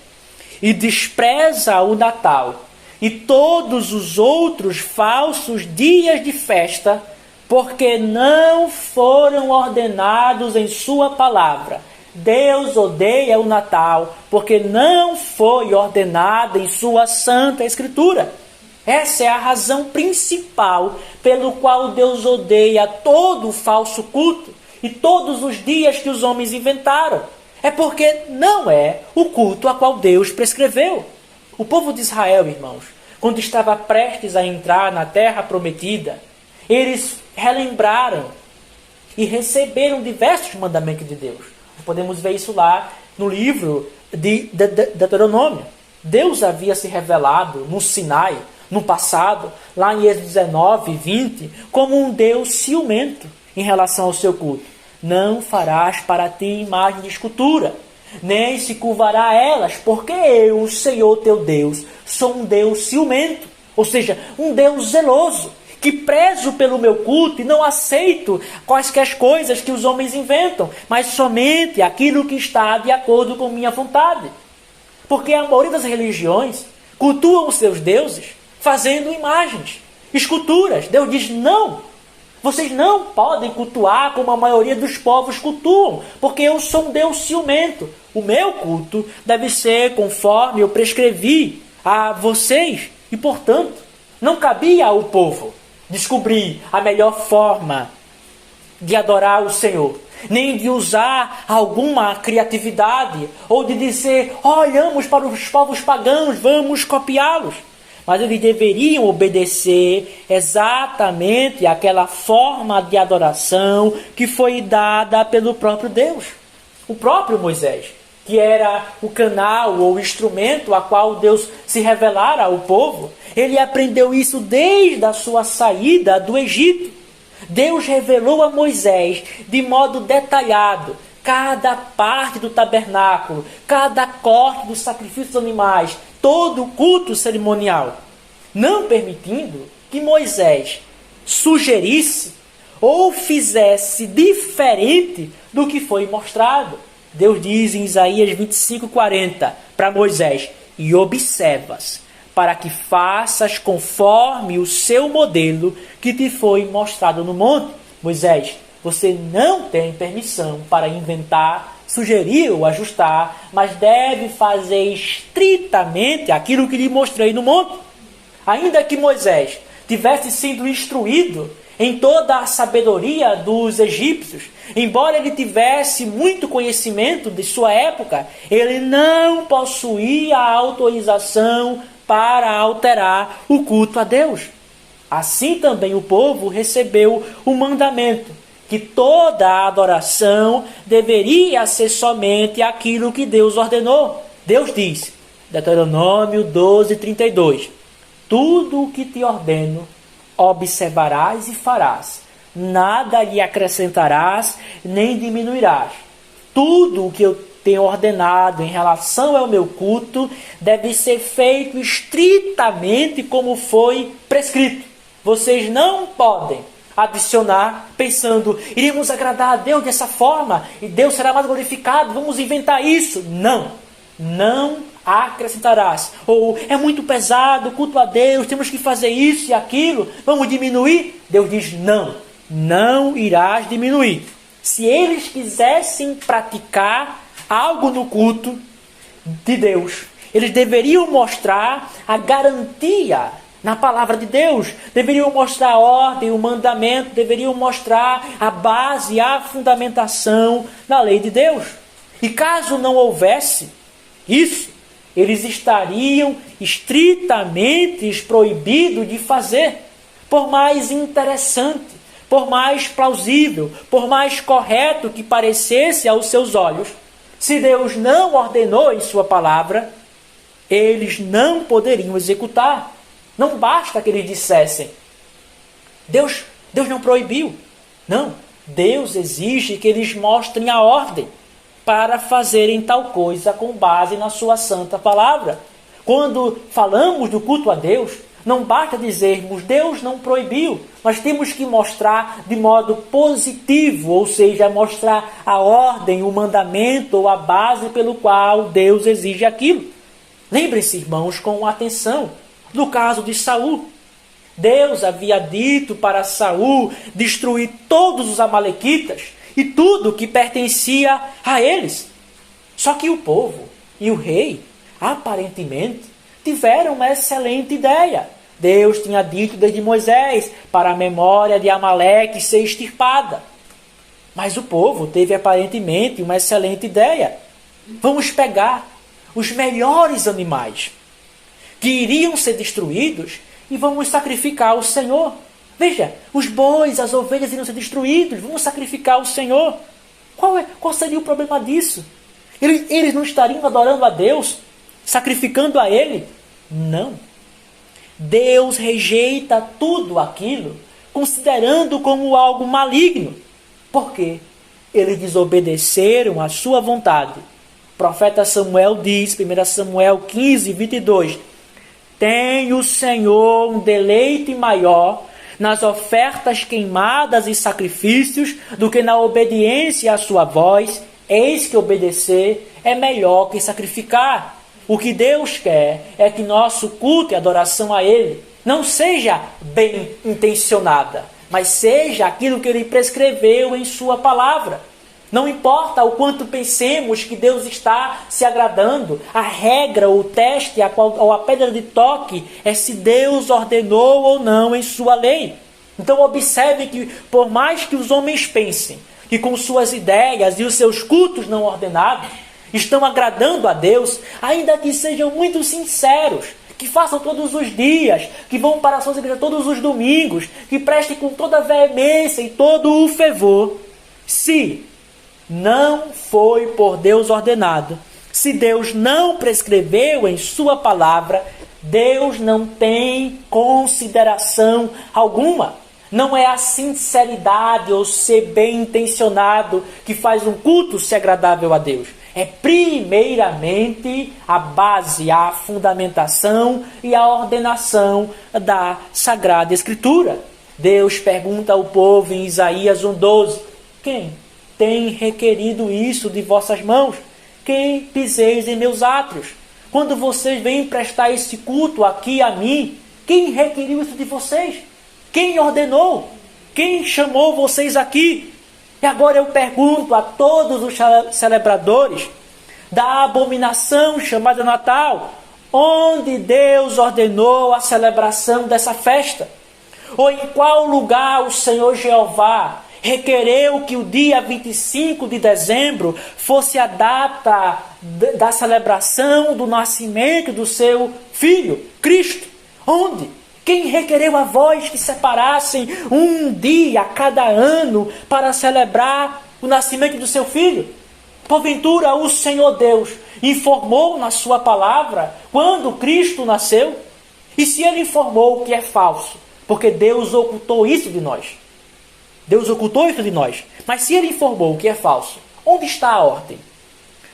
e despreza o Natal e todos os outros falsos dias de festa, porque não foram ordenados em sua palavra. Deus odeia o Natal porque não foi ordenado em sua Santa Escritura. Essa é a razão principal pelo qual Deus odeia todo o falso culto e todos os dias que os homens inventaram. É porque não é o culto a qual Deus prescreveu. O povo de Israel, irmãos, quando estava prestes a entrar na terra prometida, eles relembraram e receberam diversos mandamentos de Deus. Podemos ver isso lá no livro de Deuteronômio. Deus havia se revelado no Sinai, no passado, lá em Êxodo 19, 20, como um Deus ciumento em relação ao seu culto. Não farás para ti imagem de escultura, nem se curvará a elas, porque eu, o Senhor teu Deus, sou um Deus ciumento, ou seja, um Deus zeloso, que prezo pelo meu culto e não aceito quaisquer coisas que os homens inventam, mas somente aquilo que está de acordo com minha vontade. Porque a maioria das religiões cultuam os seus deuses fazendo imagens, esculturas. Deus diz, não, vocês não podem cultuar como a maioria dos povos cultuam, porque eu sou um Deus ciumento. O meu culto deve ser conforme eu prescrevi a vocês, e portanto, não cabia ao povo descobrir a melhor forma de adorar o Senhor, nem de usar alguma criatividade, ou de dizer, olhamos para os povos pagãos, vamos copiá-los. Mas eles deveriam obedecer exatamente àquela forma de adoração que foi dada pelo próprio Deus. O próprio Moisés, que era o canal ou o instrumento a qual Deus se revelara ao povo, ele aprendeu isso desde a sua saída do Egito. Deus revelou a Moisés de modo detalhado cada parte do tabernáculo, cada corte dos sacrifícios dos animais, todo o culto cerimonial. não permitindo que Moisés sugerisse ou fizesse diferente do que foi mostrado. Deus diz em Isaías 25:40 para Moisés: e observas, para que faças conforme o seu modelo que te foi mostrado no monte. Moisés, você não tem permissão para inventar, sugerir ou ajustar, mas deve fazer estritamente aquilo que lhe mostrei no monte. Ainda que Moisés tivesse sido instruído em toda a sabedoria dos egípcios, embora ele tivesse muito conhecimento de sua época, ele não possuía a autorização para alterar o culto a Deus. Assim também o povo recebeu o mandamento que toda a adoração deveria ser somente aquilo que Deus ordenou. Deus diz, Deuteronômio 12:32, tudo o que te ordeno observarás e farás, nada lhe acrescentarás nem diminuirás. Tudo o que eu tenho ordenado em relação ao meu culto deve ser feito estritamente como foi prescrito. Vocês não podem adicionar pensando, iremos agradar a Deus dessa forma e Deus será mais glorificado, vamos inventar isso. Não acrescentarás. Ou é muito pesado o culto a Deus, temos que fazer isso e aquilo, vamos diminuir? Deus diz não irás diminuir. Se eles quisessem praticar algo no culto de Deus, eles deveriam mostrar a garantia na palavra de Deus, deveriam mostrar a ordem, o mandamento, deveriam mostrar a base, a fundamentação na lei de Deus. E caso não houvesse isso, eles estariam estritamente proibidos de fazer, por mais interessante, por mais plausível, por mais correto que parecesse aos seus olhos. Se Deus não ordenou em sua palavra, eles não poderiam executar. Não basta que eles dissessem, Deus não proibiu. Não, Deus exige que eles mostrem a ordem para fazerem tal coisa com base na sua santa palavra. Quando falamos do culto a Deus, não basta dizermos Deus não proibiu, mas temos que mostrar de modo positivo, ou seja, mostrar a ordem, o mandamento ou a base pelo qual Deus exige aquilo. Lembrem-se, irmãos, com atenção, do caso de Saul. Deus havia dito para Saul destruir todos os amalequitas e tudo que pertencia a eles. Só que o povo e o rei, aparentemente, tiveram uma excelente ideia. Deus tinha dito desde Moisés para a memória de Amaleque ser extirpada. Mas o povo teve aparentemente uma excelente ideia. Vamos pegar os melhores animais que iriam ser destruídos e vamos sacrificar ao Senhor. Veja, os bois, as ovelhas iriam ser destruídos, vamos sacrificar ao Senhor. Qual seria o problema disso? Eles não estariam adorando a Deus, sacrificando a Ele? Não. Deus rejeita tudo aquilo, considerando como algo maligno. Por quê? Eles desobedeceram à sua vontade. O profeta Samuel diz, 1 Samuel 15:22, tem o Senhor um deleite maior nas ofertas queimadas e sacrifícios do que na obediência à sua voz. Eis que obedecer é melhor que sacrificar. O que Deus quer é que nosso culto e adoração a Ele não seja bem intencionada, mas seja aquilo que Ele prescreveu em sua palavra. Não importa o quanto pensemos que Deus está se agradando, a regra, o teste, ou a pedra de toque é se Deus ordenou ou não em sua lei. Então observe que por mais que os homens pensem que com suas ideias e os seus cultos não ordenados estão agradando a Deus, ainda que sejam muito sinceros, que façam todos os dias, que vão para as suas igrejas todos os domingos, que prestem com toda a veemência e todo o fervor, se não foi por Deus ordenado, se Deus não prescreveu em sua palavra, Deus não tem consideração alguma. Não é a sinceridade ou ser bem intencionado que faz um culto ser agradável a Deus. é primeiramente a base, a fundamentação e a ordenação da Sagrada Escritura. Deus pergunta ao povo em Isaías 1,12: quem tem requerido isso de vossas mãos? Quem piseis em meus átrios? Quando vocês vêm prestar esse culto aqui a mim, quem requeriu isso de vocês? Quem ordenou? Quem chamou vocês aqui? E agora eu pergunto a todos os celebradores da abominação chamada Natal: onde Deus ordenou a celebração dessa festa? Ou em qual lugar o Senhor Jeová requereu que o dia 25 de dezembro fosse a data da celebração do nascimento do seu Filho, Cristo? Onde? Quem requereu a vós que separassem um dia a cada ano para celebrar o nascimento do seu Filho? Porventura o Senhor Deus informou na sua palavra quando Cristo nasceu? E se Ele informou, que é falso? Porque Deus ocultou isso de nós. Deus ocultou isso de nós. Mas se Ele informou que é falso, onde está a ordem?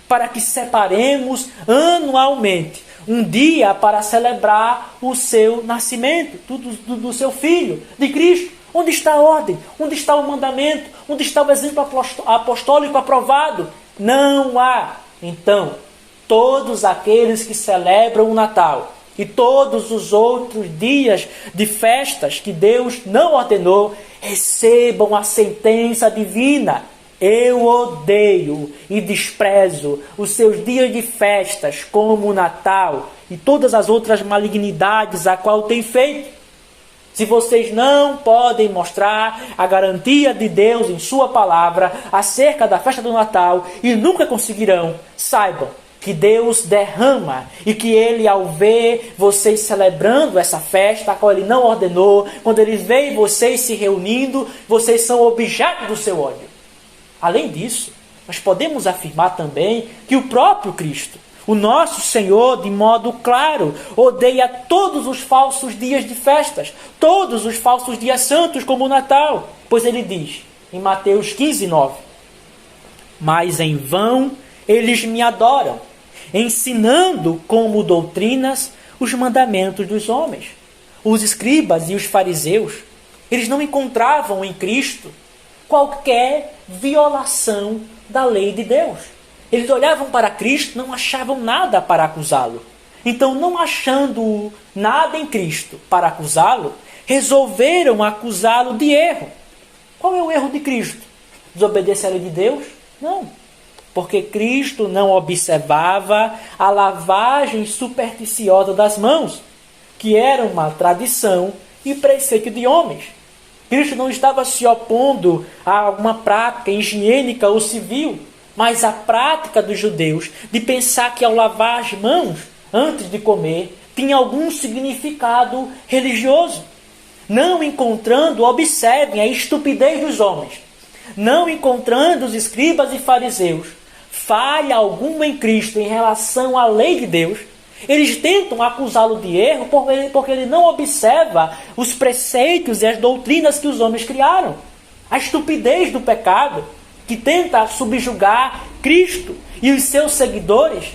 Para que separemos anualmente um dia para celebrar o seu nascimento, do seu Filho, de Cristo. Onde está a ordem? Onde está o mandamento? Onde está o exemplo apostólico aprovado? Não há. Então, todos aqueles que celebram o Natal e todos os outros dias de festas que Deus não ordenou, recebam a sentença divina. Eu odeio e desprezo os seus dias de festas, como o Natal e todas as outras malignidades a qual tem feito. Se vocês não podem mostrar a garantia de Deus em sua palavra acerca da festa do Natal e nunca conseguirão, saibam que Deus derrama e que Ele, ao ver vocês celebrando essa festa, a qual Ele não ordenou, quando Ele vê vocês se reunindo, vocês são objeto do seu ódio. Além disso, nós podemos afirmar também que o próprio Cristo, o nosso Senhor, de modo claro, odeia todos os falsos dias de festas, todos os falsos dias santos, como o Natal. Pois Ele diz, em Mateus 15:9, mas em vão eles me adoram, ensinando como doutrinas os mandamentos dos homens. Os escribas e os fariseus, eles não encontravam em Cristo qualquer violação da lei de Deus. Eles olhavam para Cristo, não achavam nada para acusá-lo. Então, não achando nada em Cristo para acusá-lo, resolveram acusá-lo de erro. Qual é o erro de Cristo? Desobedecer a lei de Deus? Não. Porque Cristo não observava a lavagem supersticiosa das mãos, que era uma tradição e preceito de homens. Cristo não estava se opondo a alguma prática higiênica ou civil, mas a prática dos judeus de pensar que ao lavar as mãos antes de comer tinha algum significado religioso. Não encontrando, observem a estupidez dos homens. Não encontrando os escribas e fariseus falha alguma em Cristo em relação à lei de Deus, eles tentam acusá-lo de erro porque ele não observa os preceitos e as doutrinas que os homens criaram. A estupidez do pecado que tenta subjugar Cristo e os seus seguidores,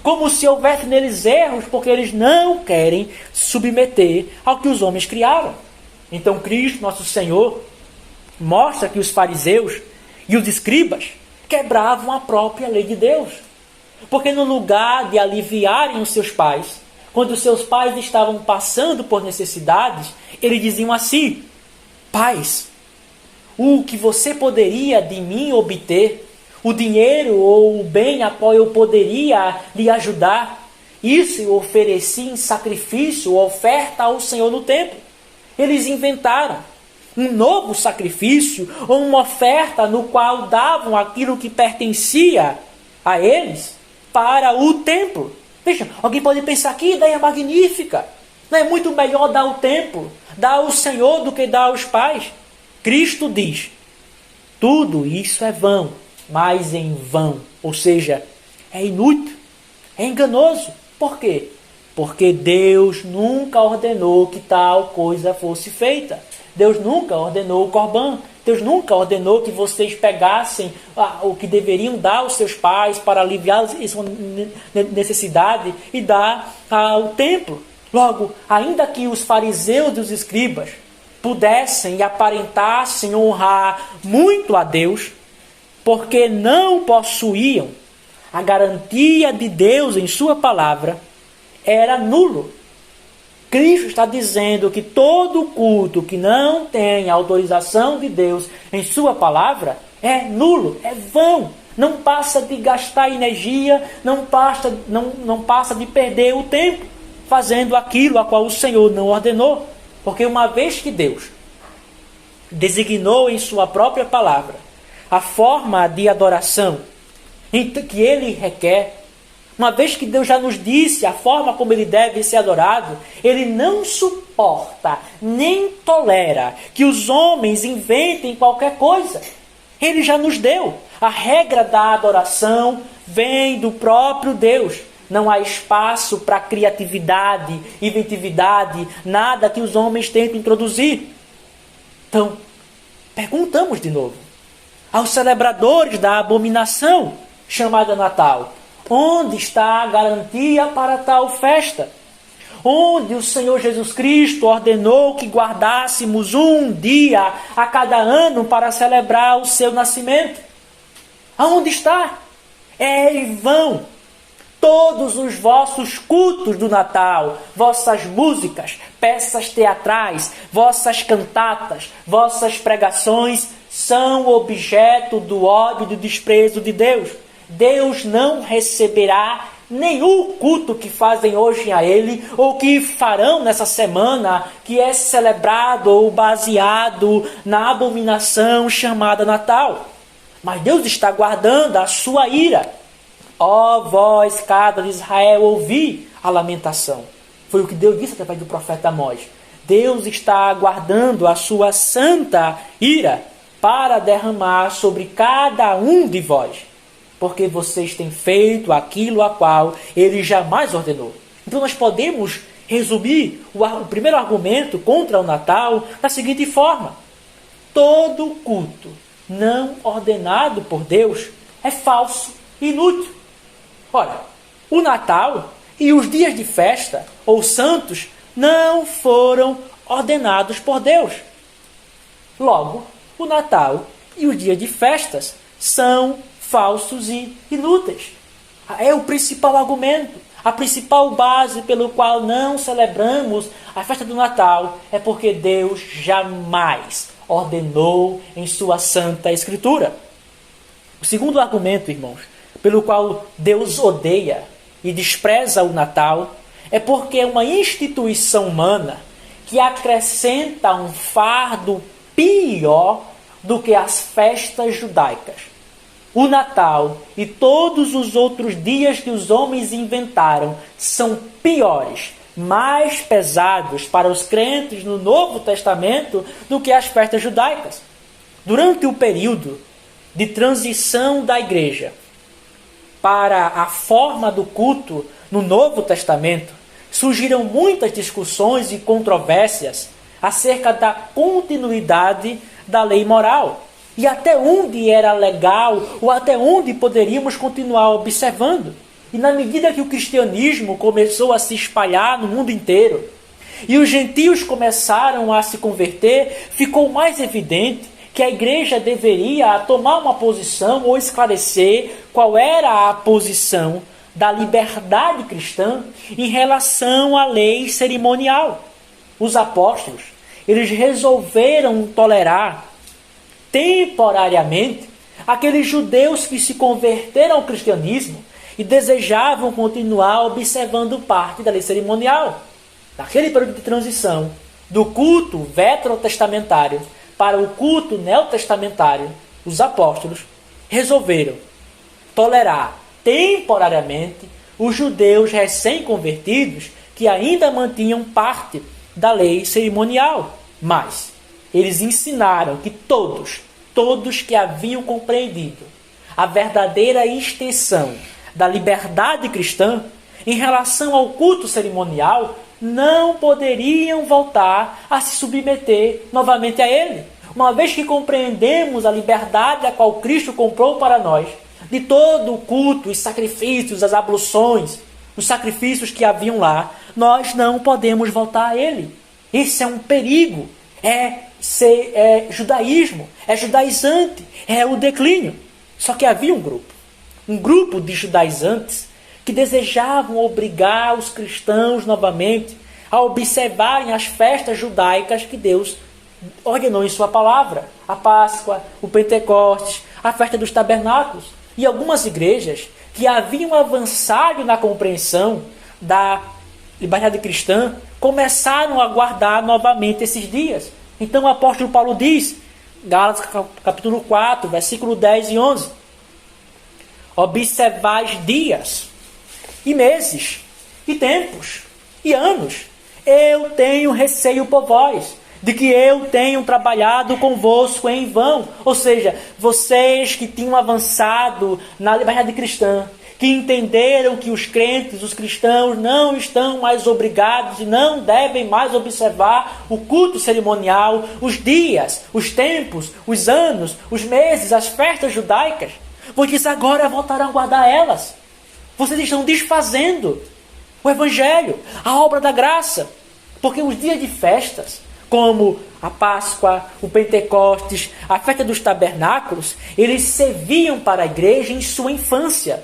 como se houvesse neles erros, porque eles não querem submeter ao que os homens criaram. Então Cristo, nosso Senhor, mostra que os fariseus e os escribas quebravam a própria lei de Deus. Porque no lugar de aliviarem os seus pais, quando os seus pais estavam passando por necessidades, eles diziam assim: pais, o que você poderia de mim obter, o dinheiro ou o bem a qual eu poderia lhe ajudar, isso eu ofereci em sacrifício, oferta ao Senhor no templo. Eles inventaram um novo sacrifício ou uma oferta no qual davam aquilo que pertencia a eles para o templo. Veja, alguém pode pensar que ideia magnífica. Não é muito melhor dar ao templo, dar ao Senhor do que dar aos pais? Cristo diz, tudo isso é vão, mas em vão. Ou seja, é inútil, é enganoso. Por quê? Porque Deus nunca ordenou que tal coisa fosse feita. Deus nunca ordenou o Corban. Deus nunca ordenou que vocês pegassem o que deveriam dar aos seus pais para aliviar sua necessidade e dar ao templo. Logo, ainda que os fariseus e os escribas pudessem e aparentassem honrar muito a Deus, porque não possuíam a garantia de Deus em sua palavra, era nulo. Cristo está dizendo que todo culto que não tem autorização de Deus em sua palavra é nulo, é vão. Não passa de gastar energia, não passa de perder o tempo fazendo aquilo a qual o Senhor não ordenou. Porque uma vez que Deus designou em sua própria palavra a forma de adoração que Ele requer, uma vez que Deus já nos disse a forma como Ele deve ser adorado, Ele não suporta nem tolera que os homens inventem qualquer coisa. Ele já nos deu. A regra da adoração vem do próprio Deus. Não há espaço para criatividade, inventividade, nada que os homens tentem introduzir. Então, perguntamos de novo aos celebradores da abominação chamada Natal: onde está a garantia para tal festa? Onde o Senhor Jesus Cristo ordenou que guardássemos um dia a cada ano para celebrar o seu nascimento? Aonde está? É em vão. Todos os vossos cultos do Natal, vossas músicas, peças teatrais, vossas cantatas, vossas pregações são objeto do ódio e do desprezo de Deus. Deus não receberá nenhum culto que fazem hoje a Ele, ou que farão nessa semana, que é celebrado ou baseado na abominação chamada Natal. Mas Deus está guardando a sua ira. Ó vós, casa de Israel, ouvi a lamentação. Foi o que Deus disse através do profeta Amós. Deus está guardando a sua santa ira para derramar sobre cada um de vós, porque vocês têm feito aquilo a qual Ele jamais ordenou. Então nós podemos resumir o primeiro argumento contra o Natal da seguinte forma: todo culto não ordenado por Deus é falso e inútil. Ora, o Natal e os dias de festa, ou santos, não foram ordenados por Deus. Logo, o Natal e os dias de festas são falsos e inúteis. É o principal argumento, a principal base pelo qual não celebramos a festa do Natal é porque Deus jamais ordenou em sua Santa Escritura. O segundo argumento, irmãos, pelo qual Deus odeia e despreza o Natal, é porque é uma instituição humana que acrescenta um fardo pior do que as festas judaicas. O Natal e todos os outros dias que os homens inventaram são piores, mais pesados para os crentes no Novo Testamento do que as festas judaicas. Durante o período de transição da igreja para a forma do culto no Novo Testamento, surgiram muitas discussões e controvérsias acerca da continuidade da lei moral e até onde era legal ou até onde poderíamos continuar observando. E na medida que o cristianismo começou a se espalhar no mundo inteiro e os gentios começaram a se converter, ficou mais evidente que a igreja deveria tomar uma posição ou esclarecer qual era a posição da liberdade cristã em relação à lei cerimonial. Os apóstolos, eles resolveram tolerar temporariamente aqueles judeus que se converteram ao cristianismo e desejavam continuar observando parte da lei cerimonial. Naquele período de transição do culto veterotestamentário para o culto neotestamentário, os apóstolos resolveram tolerar temporariamente os judeus recém-convertidos que ainda mantinham parte da lei cerimonial. Mas eles ensinaram que todos que haviam compreendido a verdadeira extensão da liberdade cristã, em relação ao culto cerimonial, não poderiam voltar a se submeter novamente a ele, uma vez que compreendemos a liberdade a qual Cristo comprou para nós, de todo o culto, os sacrifícios, as abluções, os sacrifícios que haviam lá, nós não podemos voltar a ele. Esse é um perigo, é judaísmo, é judaizante, é o declínio. Só que havia um grupo de judaizantes que desejavam obrigar os cristãos novamente a observarem as festas judaicas que Deus ordenou em sua palavra. A Páscoa, o Pentecostes, a festa dos tabernáculos. E algumas igrejas que haviam avançado na compreensão da liberdade cristã começaram a guardar novamente esses dias. Então o apóstolo Paulo diz, Gálatas capítulo 4, versículo 10 e 11, observais dias, e meses, e tempos, e anos. Eu tenho receio por vós, de que eu tenho trabalhado convosco em vão. Ou seja, vocês que tinham avançado na liberdade cristã, que entenderam que os crentes, os cristãos, não estão mais obrigados e não devem mais observar o culto cerimonial, os dias, os tempos, os anos, os meses, as festas judaicas. Vocês agora voltarão a guardar elas. Vocês estão desfazendo o Evangelho, a obra da graça. Porque os dias de festas, como a Páscoa, o Pentecostes, a festa dos tabernáculos, eles serviam para a igreja em sua infância.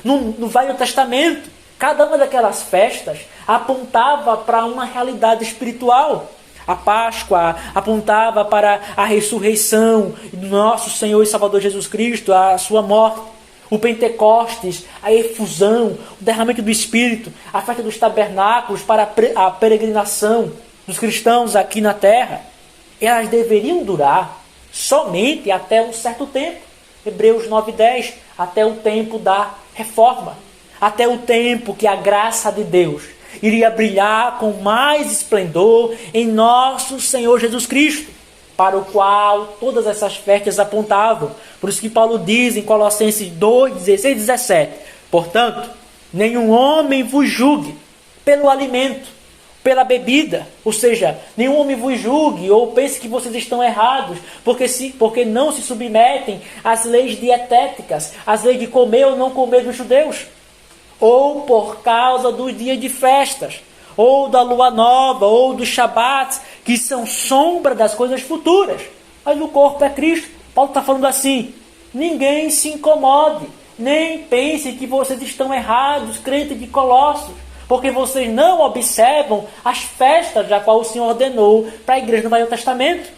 No Velho Testamento, cada uma daquelas festas apontava para uma realidade espiritual. A Páscoa apontava para a ressurreição do nosso Senhor e Salvador Jesus Cristo, a sua morte. O Pentecostes, a efusão, o derramamento do Espírito, a festa dos tabernáculos para a peregrinação dos cristãos aqui na terra. Elas deveriam durar somente até um certo tempo. Hebreus 9:10, até o tempo da reforma, até o tempo que a graça de Deus iria brilhar com mais esplendor em nosso Senhor Jesus Cristo, para o qual todas essas festas apontavam. Por isso que Paulo diz em Colossenses 2:16 e 17, portanto, nenhum homem vos julgue pelo alimento, pela bebida, ou seja, nenhum homem vos julgue ou pense que vocês estão errados, porque não se submetem às leis dietéticas, às leis de comer ou não comer dos judeus, ou por causa dos dias de festas, ou da lua nova, ou dos shabats, que são sombra das coisas futuras. Mas o corpo é Cristo. Paulo está falando assim, ninguém se incomode, nem pense que vocês estão errados, crentes de Colossos, porque vocês não observam as festas da qual o Senhor ordenou para a igreja no Velho Testamento.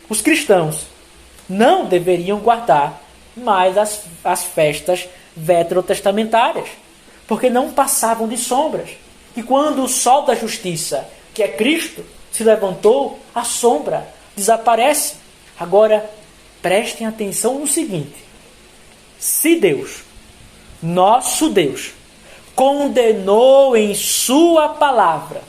Os cristãos não deveriam guardar mais as festas veterotestamentárias, porque não passavam de sombras. E quando o sol da justiça, que é Cristo, se levantou, a sombra desaparece. Agora, prestem atenção no seguinte. Se Deus, nosso Deus, condenou em sua palavra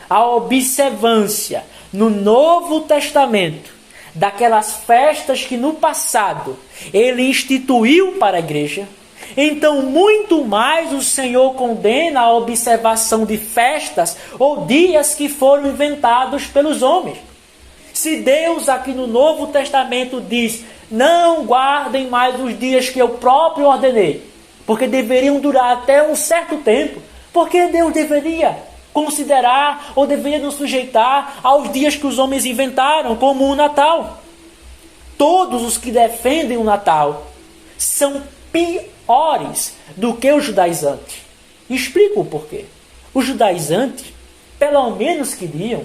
a observância no Novo Testamento daquelas festas que no passado ele instituiu para a igreja, então muito mais o Senhor condena a observação de festas ou dias que foram inventados pelos homens. Se Deus aqui no Novo Testamento diz, não guardem mais os dias que eu próprio ordenei, porque deveriam durar até um certo tempo, porque Deus deveria considerar ou deveria nos sujeitar aos dias que os homens inventaram, como o Natal. Todos os que defendem o Natal são piores do que os judaizantes. Explico o porquê. Os judaizantes, pelo menos queriam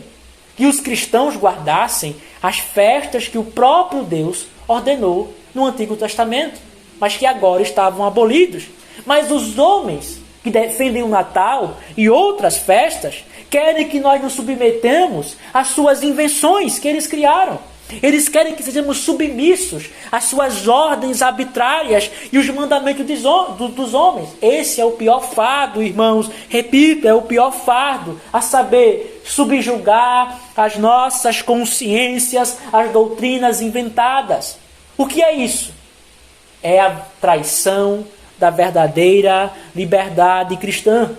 que os cristãos guardassem as festas que o próprio Deus ordenou no Antigo Testamento, mas que agora estavam abolidos. Mas os homens que defendem o Natal e outras festas querem que nós nos submetamos às suas invenções que eles criaram. Eles querem que sejamos submissos às suas ordens arbitrárias e os mandamentos dos homens. Esse é o pior fardo, irmãos. Repito, é o pior fardo, a saber, subjugar as nossas consciências às doutrinas inventadas. O que é isso? É a traição da verdadeira liberdade cristã.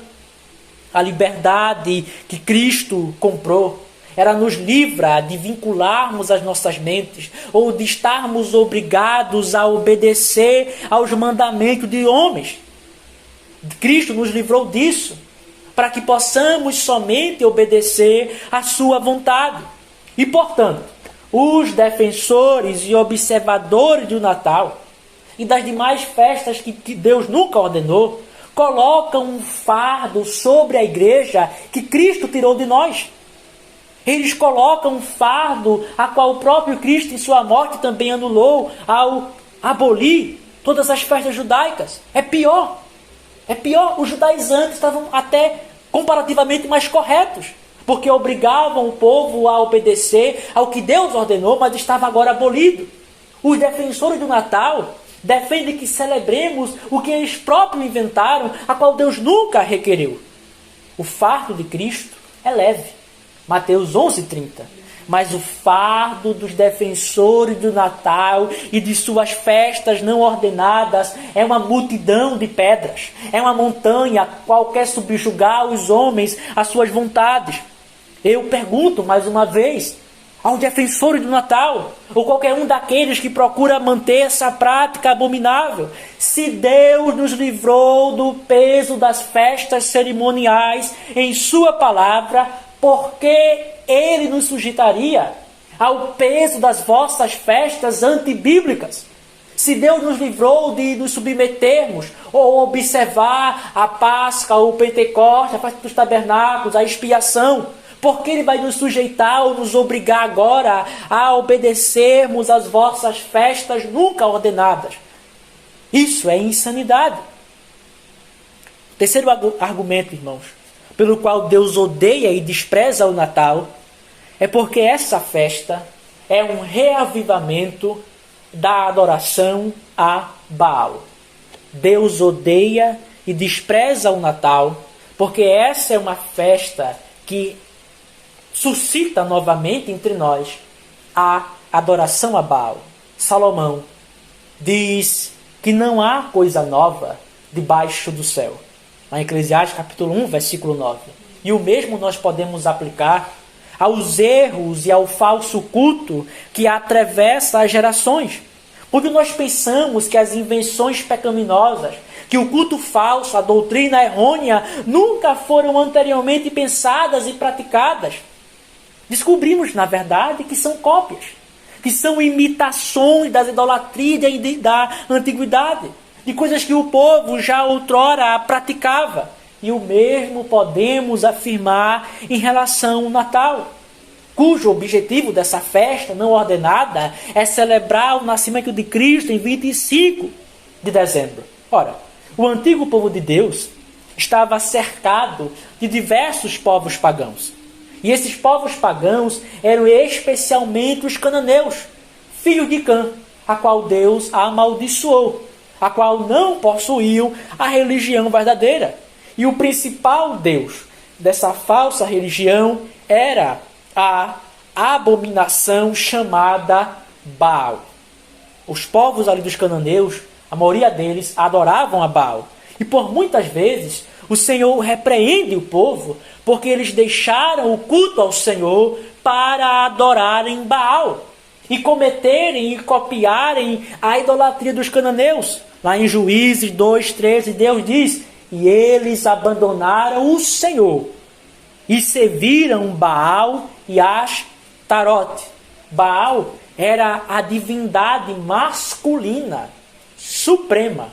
A liberdade que Cristo comprou. Ela nos livra de vincularmos as nossas mentes ou de estarmos obrigados a obedecer aos mandamentos de homens. Cristo nos livrou disso, para que possamos somente obedecer à sua vontade. E, portanto, os defensores e observadores do Natal e das demais festas que Deus nunca ordenou, colocam um fardo sobre a igreja que Cristo tirou de nós. Eles colocam um fardo a qual o próprio Cristo em sua morte também anulou ao abolir todas as festas judaicas. É pior. Os judaizantes estavam até comparativamente mais corretos, porque obrigavam o povo a obedecer ao que Deus ordenou, mas estava agora abolido. Os defensores do Natal defendem que celebremos o que eles próprios inventaram, a qual Deus nunca requeriu. O fardo de Cristo é leve. Mateus 11:30. Mas o fardo dos defensores do Natal e de suas festas não ordenadas é uma multidão de pedras. É uma montanha a qual quer subjugar os homens às suas vontades. Eu pergunto mais uma vez aos defensores do Natal, ou qualquer um daqueles que procura manter essa prática abominável, se Deus nos livrou do peso das festas cerimoniais em sua palavra, por que Ele nos sujeitaria ao peso das vossas festas antibíblicas? Se Deus nos livrou de nos submetermos ou observar a Páscoa, o Pentecostes, a festa dos tabernáculos, a expiação, por que Ele vai nos sujeitar ou nos obrigar agora a obedecermos às vossas festas nunca ordenadas? Isso é insanidade. Terceiro argumento, irmãos, pelo qual Deus odeia e despreza o Natal, é porque essa festa é um reavivamento da adoração a Baal. Deus odeia e despreza o Natal, porque essa é uma festa que suscita novamente entre nós a adoração a Baal. Salomão diz que não há coisa nova debaixo do céu. Em Eclesiastes capítulo 1, versículo 9. E o mesmo nós podemos aplicar aos erros e ao falso culto que atravessa as gerações. Porque nós pensamos que as invenções pecaminosas, que o culto falso, a doutrina errônea, nunca foram anteriormente pensadas e praticadas. Descobrimos, na verdade, que são cópias, que são imitações das idolatrias da antiguidade, de coisas que o povo já outrora praticava. E o mesmo podemos afirmar em relação ao Natal, cujo objetivo dessa festa não ordenada é celebrar o nascimento de Cristo em 25 de dezembro. Ora, o antigo povo de Deus estava cercado de diversos povos pagãos. E esses povos pagãos eram especialmente os cananeus, filhos de Cã, a qual Deus amaldiçoou, a qual não possuíam a religião verdadeira. E o principal deus dessa falsa religião era a abominação chamada Baal. Os povos ali dos cananeus, a maioria deles adoravam a Baal. E por muitas vezes o Senhor repreende o povo porque eles deixaram o culto ao Senhor para adorarem Baal e cometerem e copiarem a idolatria dos cananeus. Lá em Juízes 2:13, Deus diz: e eles abandonaram o Senhor e serviram Baal e Ashtarote. Baal era a divindade masculina suprema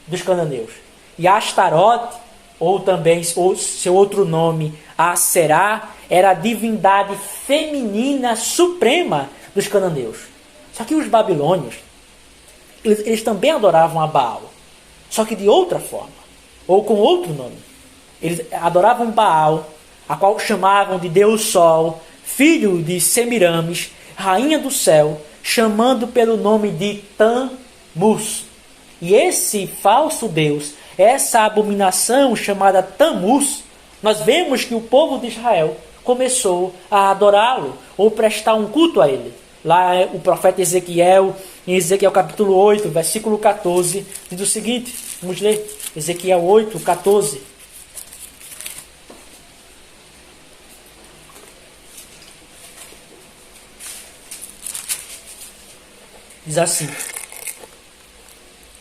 dos cananeus. E Ashtarote, ou também seu outro nome, Aserá, era a divindade feminina suprema dos cananeus. Só que os babilônios, eles também adoravam a Baal, só que de outra forma, ou com outro nome. Eles adoravam Baal, a qual chamavam de Deus Sol, filho de Semiramis, rainha do céu, chamando pelo nome de Tammuz. E esse falso Deus, essa abominação chamada Tammuz, nós vemos que o povo de Israel começou a adorá-lo, ou prestar um culto a ele. Lá o profeta Ezequiel, em Ezequiel capítulo 8, versículo 14, diz o seguinte: Vamos ler Ezequiel 8, 14. Diz assim: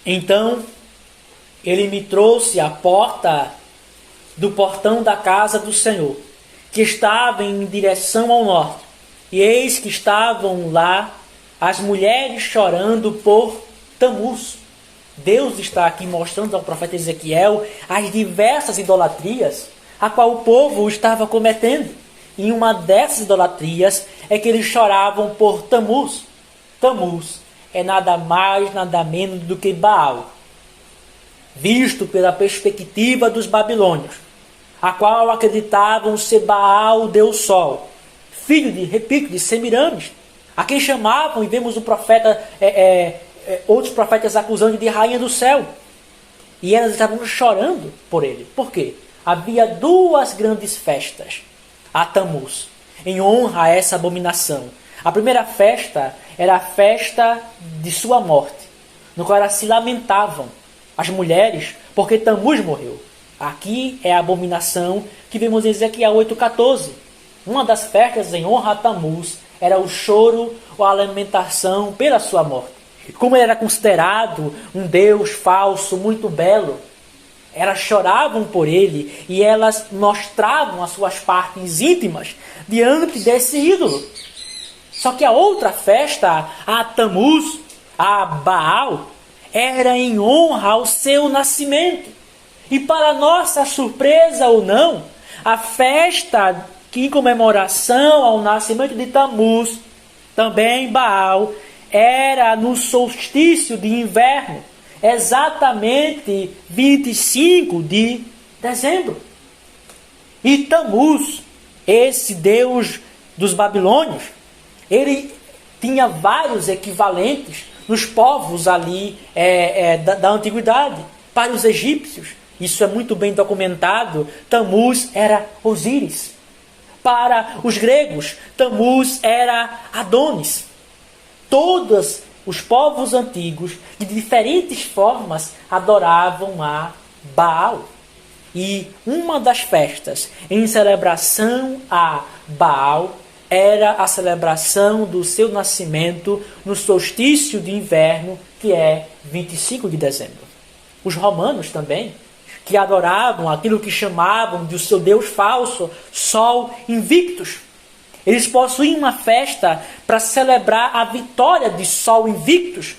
então ele me trouxe à porta do portão da casa do Senhor, que estava em direção ao norte, e eis que estavam lá as mulheres chorando por Tamuz. Deus está aqui mostrando ao profeta Ezequiel as diversas idolatrias a qual o povo estava cometendo. E uma dessas idolatrias é que eles choravam por Tamuz. Tamuz é nada mais, nada menos do que Baal, visto pela perspectiva dos babilônios, a qual acreditavam ser Baal, o Deus Sol, filho de Semiramis, a quem chamavam, e vemos o profeta, outros profetas acusando de rainha do céu. E elas estavam chorando por ele. Por quê? Havia duas grandes festas a Tamuz, em honra a essa abominação. A primeira festa era a festa de sua morte, no qual elas se lamentavam, as mulheres, porque Tamuz morreu. Aqui é a abominação que vemos em Ezequiel 8,14. Uma das festas em honra a Tamuz era o choro ou a lamentação pela sua morte. Como ele era considerado um deus falso, muito belo, elas choravam por ele e elas mostravam as suas partes íntimas diante desse ídolo. Só que a outra festa, a Tamuz, a Baal, era em honra ao seu nascimento. E para nossa surpresa ou não, a festa que em comemoração ao nascimento de Tamuz, também Baal, era no solstício de inverno, exatamente 25 de dezembro. E Tamuz, esse deus dos babilônios, ele tinha vários equivalentes nos povos ali da antiguidade. Para os egípcios, isso é muito bem documentado, Tamuz era Osíris. Para os gregos, Tamuz era Adonis. Todos os povos antigos, de diferentes formas, adoravam a Baal. E uma das festas em celebração a Baal era a celebração do seu nascimento no solstício de inverno, que é 25 de dezembro. Os romanos também, que adoravam aquilo que chamavam de o seu deus falso, Sol Invictus. Eles possuíam uma festa para celebrar a vitória de Sol Invictus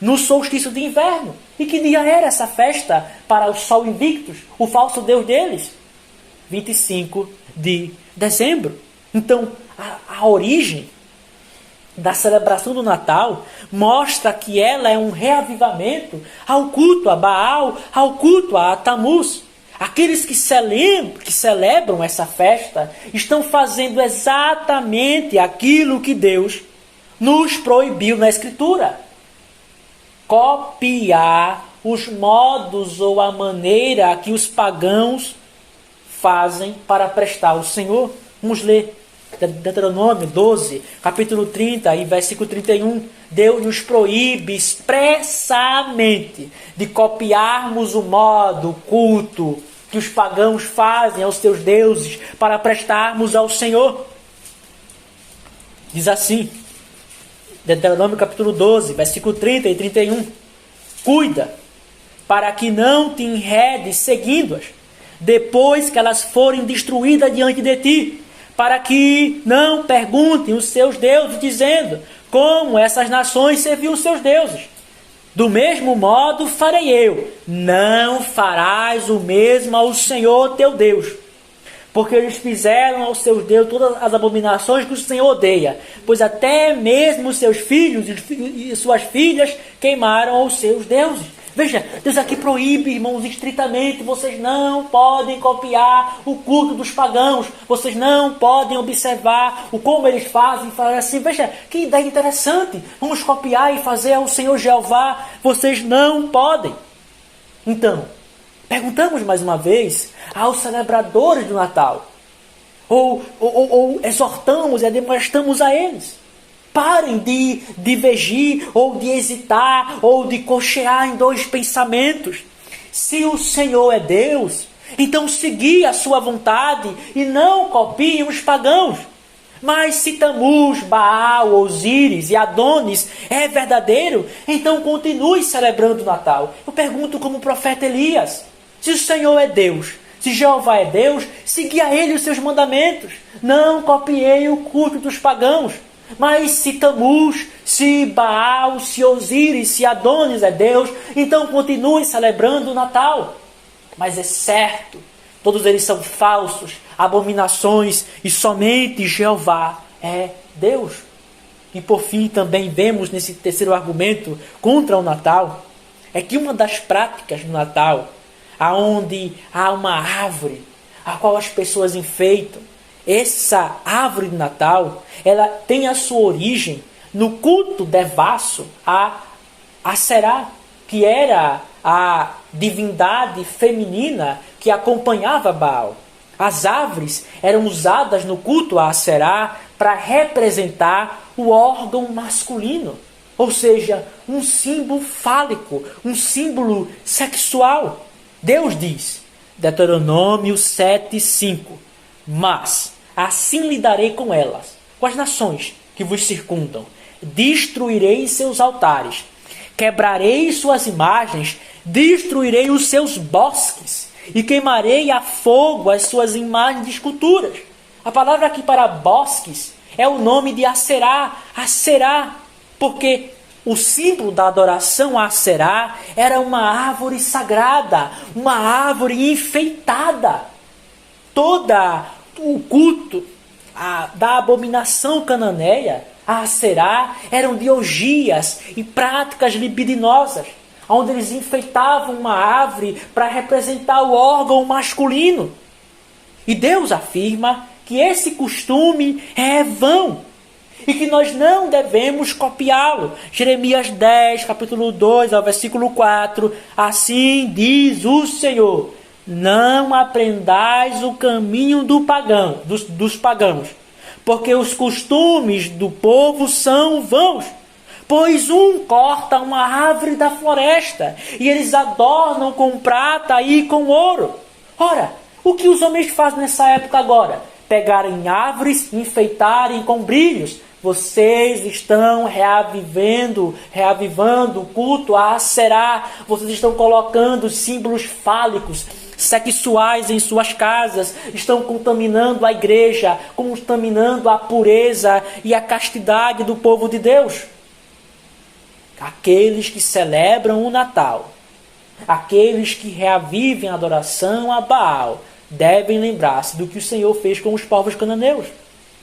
no solstício de inverno. E que dia era essa festa para o Sol Invictus, o falso deus deles? 25 de dezembro. Então, a origem da celebração do Natal mostra que ela é um reavivamento ao culto a Baal, ao culto a Tamuz. Aqueles que celebram essa festa estão fazendo exatamente aquilo que Deus nos proibiu na Escritura: copiar os modos ou a maneira que os pagãos fazem para prestar ao Senhor. Vamos ler Deuteronômio 12, capítulo 30 e versículo 31. Deus nos proíbe expressamente de copiarmos o modo, o culto que os pagãos fazem aos seus deuses para prestarmos ao Senhor. Diz assim, Deuteronômio capítulo 12, versículo 30 e 31. Cuida, para que não te enredes seguindo-as, depois que elas forem destruídas diante de ti, para que não perguntem os seus deuses, dizendo: como essas nações serviam os seus deuses? Do mesmo modo farei eu. Não farás o mesmo ao Senhor teu Deus, porque eles fizeram aos seus deuses todas as abominações que o Senhor odeia, pois até mesmo os seus filhos e suas filhas queimaram aos seus deuses. Veja, Deus aqui proíbe, irmãos, estritamente: vocês não podem copiar o culto dos pagãos, vocês não podem observar o como eles fazem e falar assim: veja, que ideia interessante, vamos copiar e fazer ao Senhor Jeová. Vocês não podem. Então, perguntamos mais uma vez aos celebradores do Natal, ou exortamos e admoestamos a eles: parem de divergir, ou de hesitar, ou de cochear em dois pensamentos. Se o Senhor é Deus, então segui a sua vontade e não copiem os pagãos. Mas se Tamuz, Baal, Osíris e Adonis é verdadeiro, então continue celebrando o Natal. Eu pergunto como o profeta Elias, se o Senhor é Deus, se Jeová é Deus, segui a ele os seus mandamentos. Não copiei o culto dos pagãos. Mas se Tamuz, se Baal, se Osíris, se Adonis é Deus, então continue celebrando o Natal. Mas é certo, todos eles são falsos, abominações, e somente Jeová é Deus. E por fim também vemos nesse terceiro argumento contra o Natal, é que uma das práticas do Natal, aonde há uma árvore, a qual as pessoas enfeitam, essa árvore de Natal, ela tem a sua origem no culto devasso a Aserá, que era a divindade feminina que acompanhava Baal. As árvores eram usadas no culto a Aserá para representar o órgão masculino, ou seja, um símbolo fálico, um símbolo sexual. Deus diz, Deuteronômio 7:5, mas assim lidarei com elas, com as nações que vos circundam, destruirei seus altares, quebrarei suas imagens, destruirei os seus bosques e queimarei a fogo as suas imagens de esculturas. A palavra aqui para bosques é o nome de Aserá, porque o símbolo da adoração a Aserá era uma árvore sagrada, uma árvore enfeitada. Toda o culto da abominação cananeia a Aserá eram de orgias e práticas libidinosas, onde eles enfeitavam uma árvore para representar o órgão masculino. E Deus afirma que esse costume é vão e que nós não devemos copiá-lo. Jeremias 10, capítulo 2, ao versículo 4, assim diz o Senhor: não aprendais o caminho dos pagãos, porque os costumes do povo são vãos. Pois um corta uma árvore da floresta, e eles adornam com prata e com ouro. Ora, o que os homens fazem nessa época agora? Pegarem árvores e enfeitarem com brilhos. Vocês estão reavivando o culto a Aserá. Vocês estão colocando símbolos fálicos, sexuais em suas casas, estão contaminando a igreja, contaminando a pureza e a castidade do povo de Deus. Aqueles que celebram o Natal, aqueles que reavivem a adoração a Baal, devem lembrar-se do que o Senhor fez com os povos cananeus.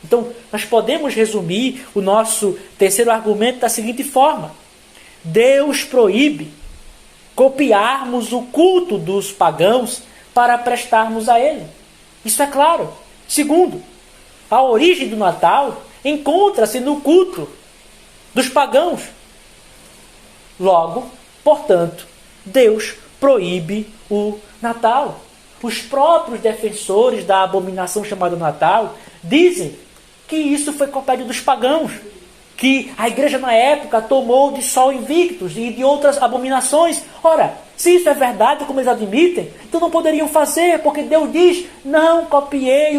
Então, nós podemos resumir o nosso terceiro argumento da seguinte forma: Deus proíbe copiarmos o culto dos pagãos para prestarmos a ele. Isso é claro. Segundo, a origem do Natal encontra-se no culto dos pagãos. Logo, portanto, Deus proíbe o Natal. Os próprios defensores da abominação chamada Natal dizem que isso foi copiado dos pagãos, que a igreja na época tomou de sol invictus e de outras abominações. Ora, se isso é verdade, como eles admitem, então não poderiam fazer, porque Deus diz: não copiei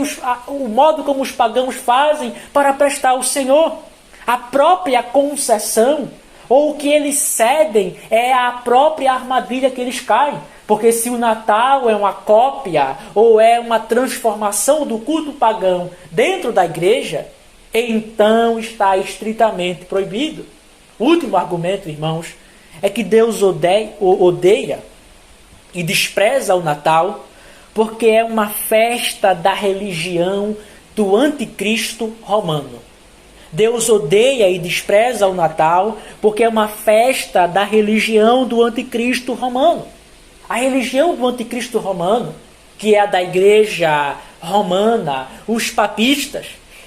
o modo como os pagãos fazem para prestar ao Senhor. A própria concessão, ou o que eles cedem, é a própria armadilha que eles caem. Porque se o Natal é uma cópia ou é uma transformação do culto pagão dentro da igreja, então está estritamente proibido. O último argumento, irmãos, é que Deus odeia e despreza o Natal porque é uma festa da religião do anticristo romano. Deus odeia e despreza o Natal porque é uma festa da religião do anticristo romano. A religião do anticristo romano, que é a da igreja romana, os papistas,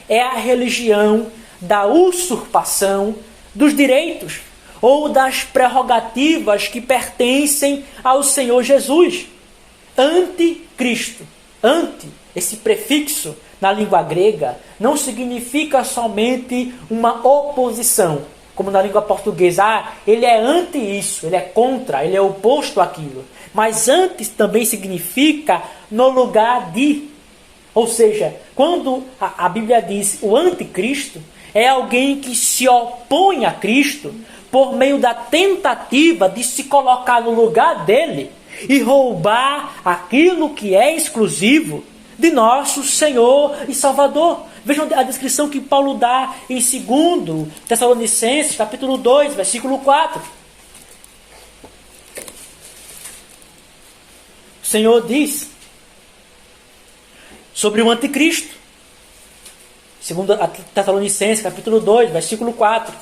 é a religião da usurpação dos direitos ou das prerrogativas que pertencem ao Senhor Jesus. Anticristo. Esse prefixo na língua grega não significa somente uma oposição, como na língua portuguesa, ele é anti isso, ele é contra, ele é oposto àquilo. Mas antes também significa no lugar de. Ou seja, quando a Bíblia diz o anticristo, é alguém que se opõe a Cristo por meio da tentativa de se colocar no lugar dele e roubar aquilo que é exclusivo de nosso Senhor e Salvador. Vejam a descrição que Paulo dá em 2 Tessalonicenses, capítulo 2, versículo 4. O Senhor diz sobre o anticristo. 2 Tessalonicenses, capítulo 2, versículo 4.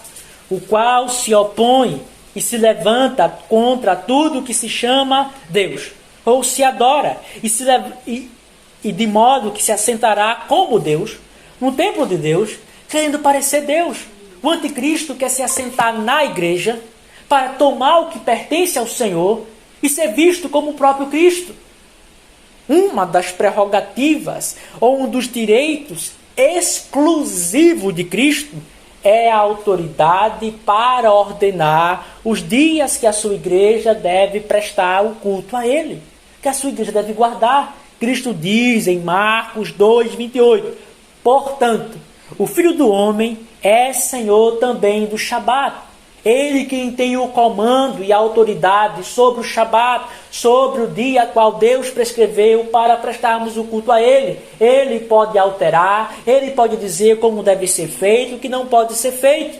O qual se opõe e se levanta contra tudo que se chama Deus, ou se adora, e de modo que se assentará como Deus, no templo de Deus, querendo parecer Deus. O anticristo quer se assentar na igreja para tomar o que pertence ao Senhor e ser visto como o próprio Cristo. Uma das prerrogativas ou um dos direitos exclusivos de Cristo é a autoridade para ordenar os dias que a sua igreja deve prestar o culto a Ele, que a sua igreja deve guardar. Cristo diz em Marcos 2, 28, portanto, o Filho do Homem é Senhor também do Shabat. Ele quem tem o comando e a autoridade sobre o Shabat, sobre o dia qual Deus prescreveu para prestarmos o culto a Ele. Ele pode alterar, Ele pode dizer como deve ser feito, o que não pode ser feito.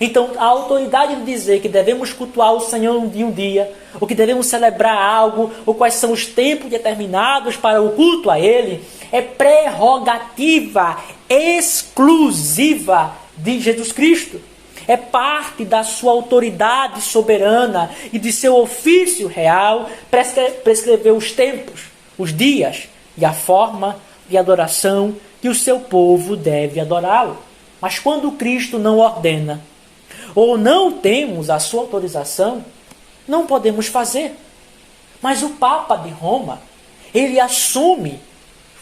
Então, a autoridade de dizer que devemos cultuar o Senhor um dia, ou que devemos celebrar algo, ou quais são os tempos determinados para o culto a Ele, é prerrogativa exclusiva de Jesus Cristo. É parte da sua autoridade soberana e de seu ofício real prescrever os tempos, os dias e a forma de adoração que o seu povo deve adorá-lo. Mas quando Cristo não ordena, ou não temos a sua autorização, não podemos fazer. Mas o Papa de Roma, ele assume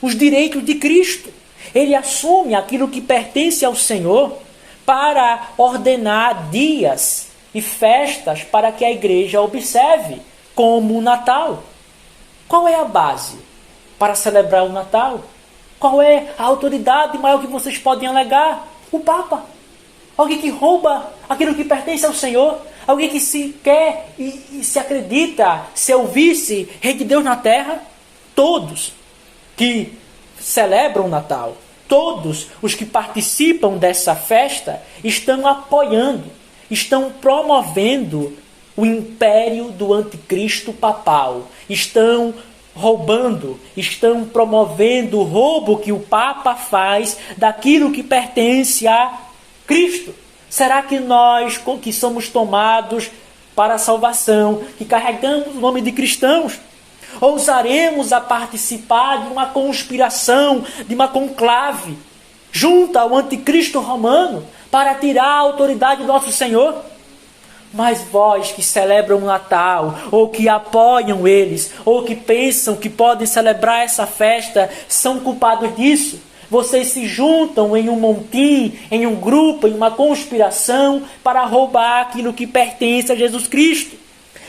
os direitos de Cristo. Ele assume aquilo que pertence ao Senhor para ordenar dias e festas para que a igreja observe, como o Natal. Qual é a base para celebrar o Natal? Qual é a autoridade maior que vocês podem alegar? O Papa. Alguém que rouba aquilo que pertence ao Senhor. Alguém que se quer e se acredita ser o vice-rei de Deus na terra. Todos que celebram o Natal, todos os que participam dessa festa estão apoiando, estão promovendo o império do anticristo papal. Estão roubando, estão promovendo o roubo que o Papa faz daquilo que pertence a Cristo. Será que nós, que somos tomados para a salvação, que carregamos o nome de cristãos, ousaremos a participar de uma conspiração, de uma conclave, junto ao anticristo romano, para tirar a autoridade do nosso Senhor? Mas vós que celebram o Natal, ou que apoiam eles, ou que pensam que podem celebrar essa festa, são culpados disso. Vocês se juntam em um montim, em um grupo, em uma conspiração para roubar aquilo que pertence a Jesus Cristo.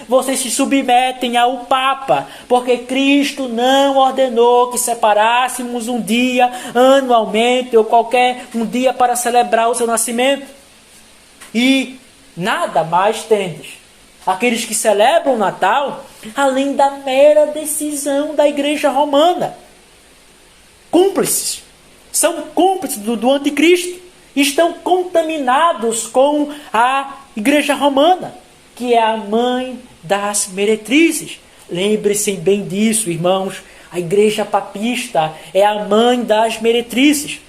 Vocês se submetem ao Papa, porque Cristo não ordenou que separássemos um dia anualmente ou qualquer um dia para celebrar o seu nascimento. E nada mais tendes aqueles que celebram o Natal, além da mera decisão da Igreja Romana. Cúmplices. São cúmplices do anticristo. Estão contaminados com a Igreja Romana, que é a mãe das meretrizes. Lembre-se bem disso, irmãos. A Igreja Papista é a mãe das meretrizes.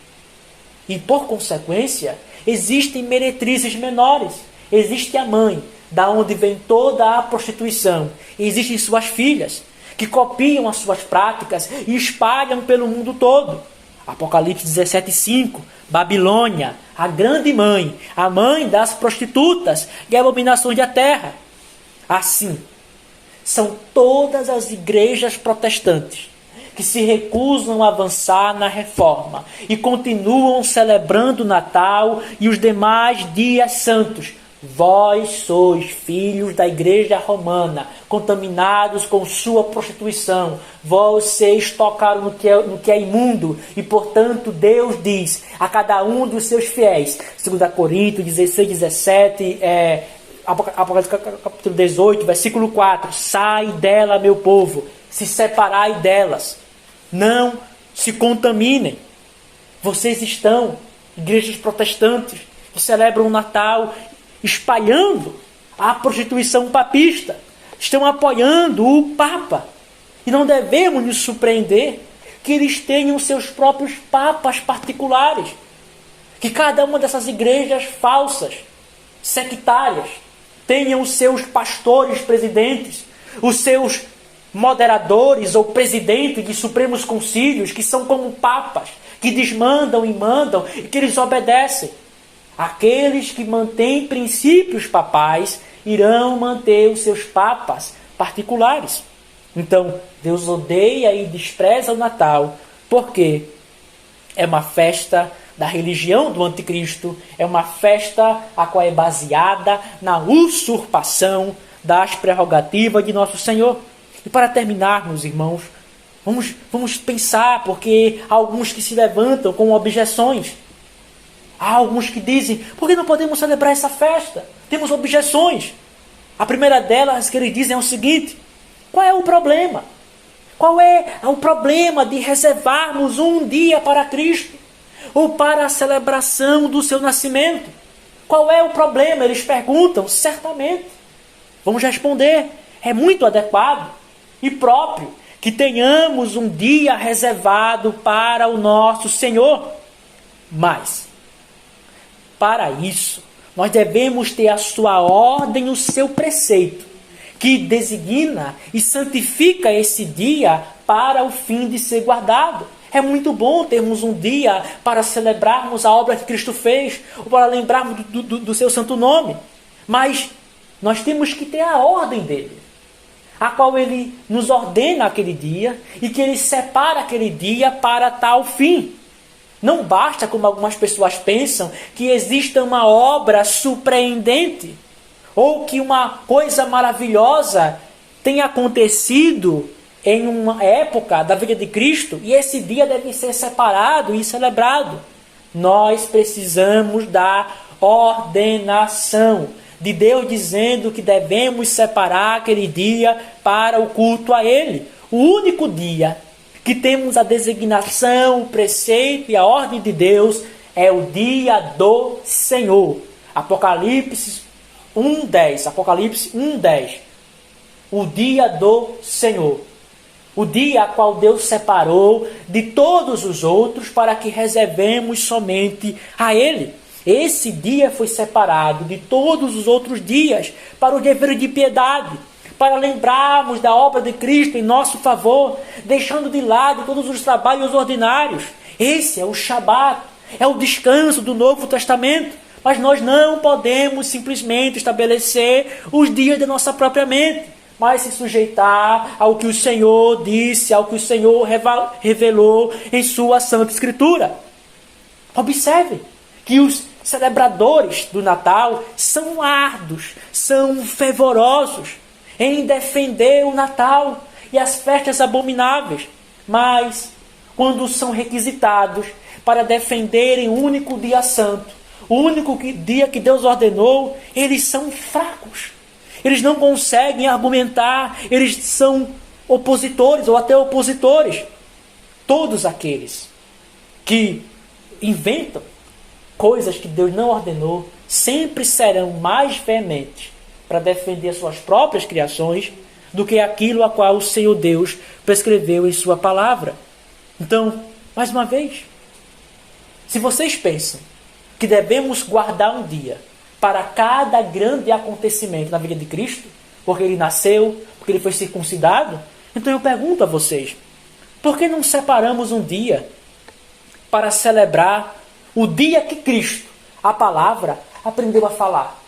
E, por consequência, existem meretrizes menores. Existe a mãe, da onde vem toda a prostituição. E existem suas filhas, que copiam as suas práticas e espalham pelo mundo todo. Apocalipse 17:5, Babilônia, a grande mãe, a mãe das prostitutas e abominações da terra. Assim, são todas as igrejas protestantes que se recusam a avançar na reforma e continuam celebrando o Natal e os demais dias santos Vós sois filhos da igreja romana, contaminados com sua prostituição. Vocês tocaram no que é imundo. E, portanto, Deus diz a cada um dos seus fiéis, 2 Coríntios 16, 17, Apocalipse capítulo 18, versículo 4. Sai dela, meu povo, se separai delas. Não se contaminem. Vocês estão, igrejas protestantes, que celebram o Natal, espalhando a prostituição papista. Estão apoiando o Papa. E não devemos nos surpreender que eles tenham seus próprios papas particulares. Que cada uma dessas igrejas falsas, sectárias, tenham os seus pastores presidentes, os seus moderadores ou presidentes de supremos concílios, que são como papas, que desmandam e mandam e que eles obedecem. Aqueles que mantêm princípios papais irão manter os seus papas particulares. Então, Deus odeia e despreza o Natal, porque é uma festa da religião do anticristo, é uma festa a qual é baseada na usurpação das prerrogativas de nosso Senhor. E para terminarmos, irmãos, vamos pensar, porque há alguns que se levantam com objeções. Há alguns que dizem, por que não podemos celebrar essa festa? Temos objeções. A primeira delas que eles dizem é o seguinte: qual é o problema? Qual é o problema de reservarmos um dia para Cristo? Ou para a celebração do seu nascimento? Qual é o problema? Eles perguntam, certamente. Vamos responder, é muito adequado e próprio que tenhamos um dia reservado para o nosso Senhor. Mas, para isso, nós devemos ter a sua ordem, o seu preceito, que designa e santifica esse dia para o fim de ser guardado. É muito bom termos um dia para celebrarmos a obra que Cristo fez, ou para lembrarmos do seu santo nome. Mas nós temos que ter a ordem dele, a qual ele nos ordena aquele dia e que ele separa aquele dia para tal fim. Não basta, como algumas pessoas pensam, que exista uma obra surpreendente ou que uma coisa maravilhosa tenha acontecido em uma época da vida de Cristo e esse dia deve ser separado e celebrado. Nós precisamos da ordenação de Deus dizendo que devemos separar aquele dia para o culto a Ele. O único dia que temos a designação, o preceito e a ordem de Deus é o dia do Senhor. Apocalipse 1:10. Apocalipse 1:10. O dia do Senhor. O dia a qual Deus separou de todos os outros para que reservemos somente a Ele. Esse dia foi separado de todos os outros dias para o dever de piedade, para lembrarmos da obra de Cristo em nosso favor, deixando de lado todos os trabalhos ordinários. Esse é o Shabat, é o descanso do Novo Testamento. Mas nós não podemos simplesmente estabelecer os dias da nossa própria mente, mas se sujeitar ao que o Senhor disse, ao que o Senhor revelou em sua Santa Escritura. Observe que os celebradores do Natal são árduos, são fervorosos em defender o Natal e as festas abomináveis, mas quando são requisitados para defenderem o único dia santo, o único dia que Deus ordenou, eles são fracos. Eles não conseguem argumentar, eles são opositores ou até opositores. Todos aqueles que inventam coisas que Deus não ordenou sempre serão mais veementes para defender suas próprias criações do que aquilo a qual o Senhor Deus prescreveu em sua palavra. Então, mais uma vez, se vocês pensam que devemos guardar um dia para cada grande acontecimento na vida de Cristo, porque Ele nasceu, porque Ele foi circuncidado, então eu pergunto a vocês, por que não separamos um dia para celebrar o dia que Cristo, a palavra, aprendeu a falar?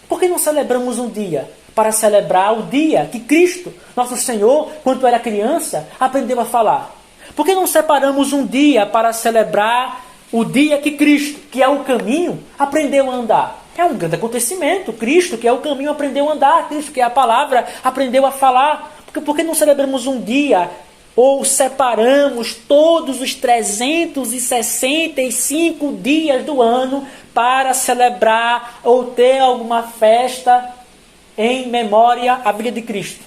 Por que não celebramos um dia para celebrar o dia que Cristo, nosso Senhor, quando era criança, aprendeu a falar? Por que não separamos um dia para celebrar o dia que Cristo, que é o caminho, aprendeu a andar? É um grande acontecimento. Cristo, que é o caminho, aprendeu a andar. Cristo, que é a palavra, aprendeu a falar. Por que não celebramos um dia ou separamos todos os 365 dias do ano para celebrar ou ter alguma festa em memória à vida de Cristo?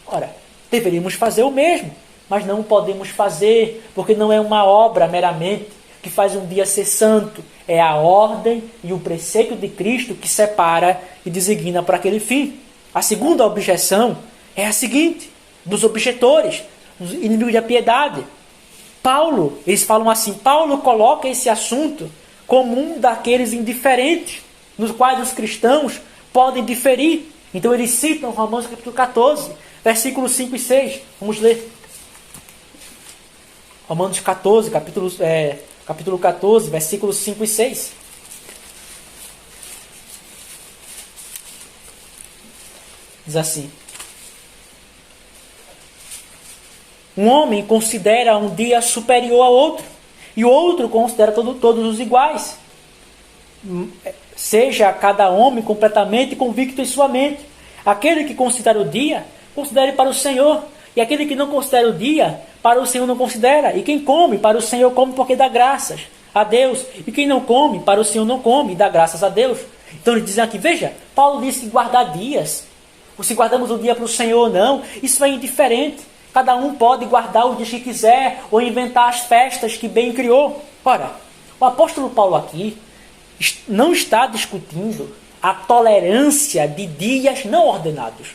Ora, deveríamos fazer o mesmo, mas não podemos fazer, porque não é uma obra meramente que faz um dia ser santo. É a ordem e o preceito de Cristo que separa e designa para aquele fim. A segunda objeção é a seguinte, dos objetores, dos inimigos da piedade. Eles falam assim, Paulo coloca esse assunto como um daqueles indiferentes, nos quais os cristãos podem diferir. Então eles citam Romanos capítulo 14, versículos 5 e 6. Vamos ler. Romanos 14, capítulo 14, versículos 5 e 6. Diz assim: um homem considera um dia superior ao outro, e o outro considera todos os iguais. Seja cada homem completamente convicto em sua mente. Aquele que considera o dia, considere para o Senhor. E aquele que não considera o dia, para o Senhor não considera. E quem come, para o Senhor come porque dá graças a Deus. E quem não come, para o Senhor não come e dá graças a Deus. Então eles dizem aqui, veja, Paulo disse guardar dias. Ou se guardamos o dia para o Senhor ou não, isso é indiferente. Cada um pode guardar os dias que quiser ou inventar as festas que bem criou. Ora, o apóstolo Paulo aqui não está discutindo a tolerância de dias não ordenados,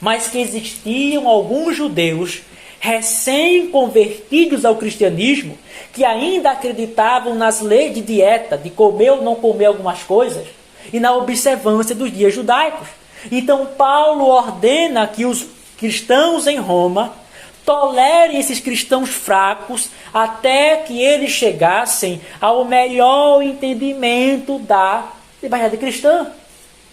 mas que existiam alguns judeus recém-convertidos ao cristianismo que ainda acreditavam nas leis de dieta, de comer ou não comer algumas coisas, e na observância dos dias judaicos. Então Paulo ordena que os cristãos em Roma tolerem esses cristãos fracos até que eles chegassem ao melhor entendimento da liberdade cristã.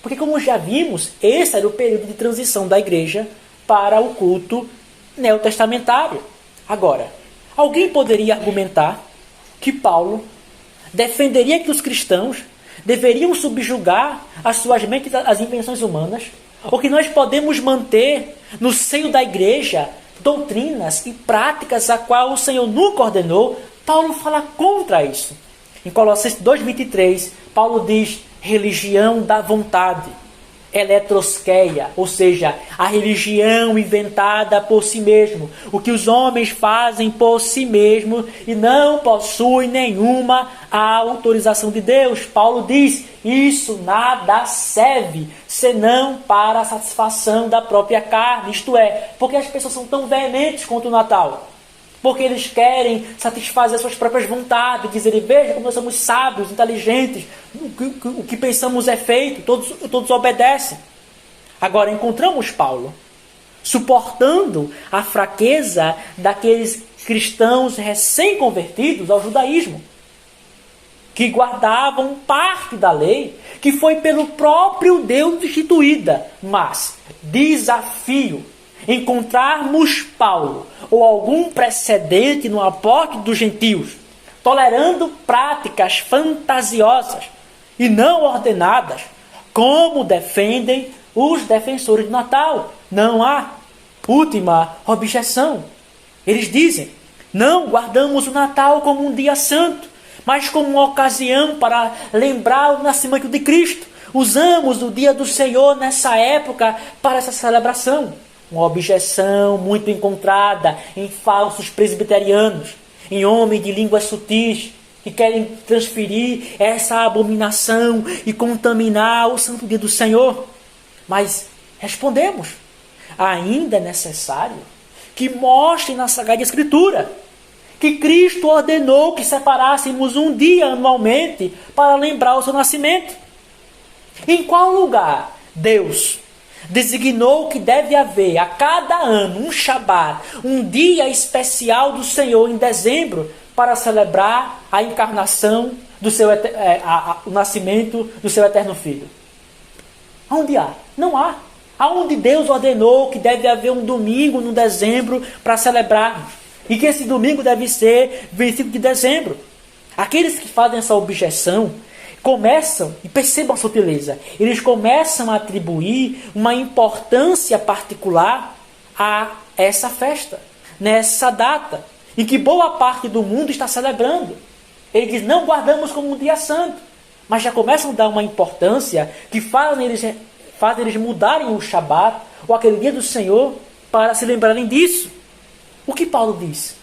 Porque, como já vimos, esse era o período de transição da igreja para o culto neotestamentário. Agora, alguém poderia argumentar que Paulo defenderia que os cristãos deveriam subjugar as suas mentes às invenções humanas, ou que nós podemos manter no seio da igreja doutrinas e práticas a qual o Senhor nunca ordenou. Paulo fala contra isso. Em Colossenses 2,23, Paulo diz: religião da vontade, eletrosqueia, ou seja, a religião inventada por si mesmo, o que os homens fazem por si mesmo e não possui nenhuma autorização de Deus. Paulo diz, isso nada serve, senão para a satisfação da própria carne, isto é, porque as pessoas são tão veementes contra o Natal. Porque eles querem satisfazer suas próprias vontades, dizerem, veja como nós somos sábios, inteligentes, o que pensamos é feito, todos obedecem. Agora encontramos Paulo suportando a fraqueza daqueles cristãos recém-convertidos ao judaísmo, que guardavam parte da lei, que foi pelo próprio Deus instituída, mas desafio encontrarmos Paulo ou algum precedente no aporte dos gentios, tolerando práticas fantasiosas e não ordenadas, como defendem os defensores do Natal. Não há. Última objeção. Eles dizem, não guardamos o Natal como um dia santo, mas como uma ocasião para lembrar o nascimento de Cristo. Usamos o dia do Senhor nessa época para essa celebração. Uma objeção muito encontrada em falsos presbiterianos, em homens de línguas sutis, que querem transferir essa abominação e contaminar o santo dia do Senhor. Mas respondemos, ainda é necessário que mostre na Sagrada Escritura que Cristo ordenou que separássemos um dia anualmente para lembrar o seu nascimento. Em qual lugar Deus designou que deve haver a cada ano um Shabat, um dia especial do Senhor em dezembro para celebrar a encarnação do seu, o nascimento do seu eterno Filho? Onde há? Não há. Aonde Deus ordenou que deve haver um domingo no dezembro para celebrarmos, e que esse domingo deve ser 25 de dezembro. Aqueles que fazem essa objeção começam, e percebam a sutileza, eles começam a atribuir uma importância particular a essa festa, nessa data, em que boa parte do mundo está celebrando. Eles não guardamos como um dia santo, mas já começam a dar uma importância que faz eles mudarem o Shabat, ou aquele dia do Senhor, para se lembrarem disso. O que Paulo diz?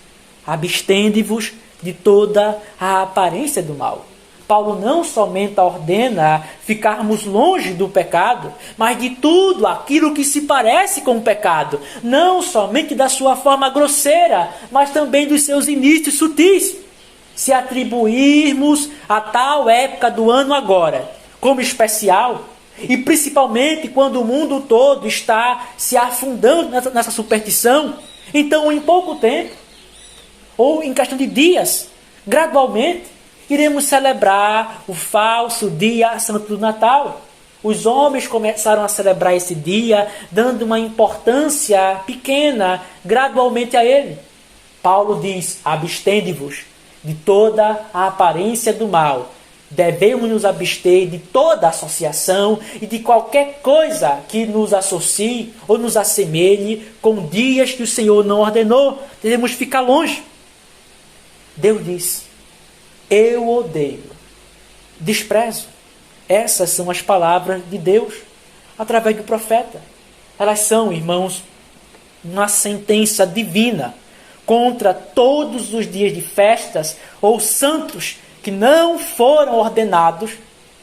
Abstende-vos de toda a aparência do mal. Paulo não somente ordena ficarmos longe do pecado, mas de tudo aquilo que se parece com o pecado. Não somente da sua forma grosseira, mas também dos seus inícios sutis. Se atribuirmos a tal época do ano agora como especial, e principalmente quando o mundo todo está se afundando nessa superstição, então em pouco tempo, ou em questão de dias, gradualmente, iremos celebrar o falso dia santo do Natal. Os homens começaram a celebrar esse dia, dando uma importância pequena, gradualmente a ele. Paulo diz, abstende-vos de toda a aparência do mal. Devemos nos abster de toda associação e de qualquer coisa que nos associe ou nos assemelhe com dias que o Senhor não ordenou. Devemos ficar longe. Deus diz, eu odeio, desprezo. Essas são as palavras de Deus através do profeta. Elas são, irmãos, uma sentença divina contra todos os dias de festas ou santos que não foram ordenados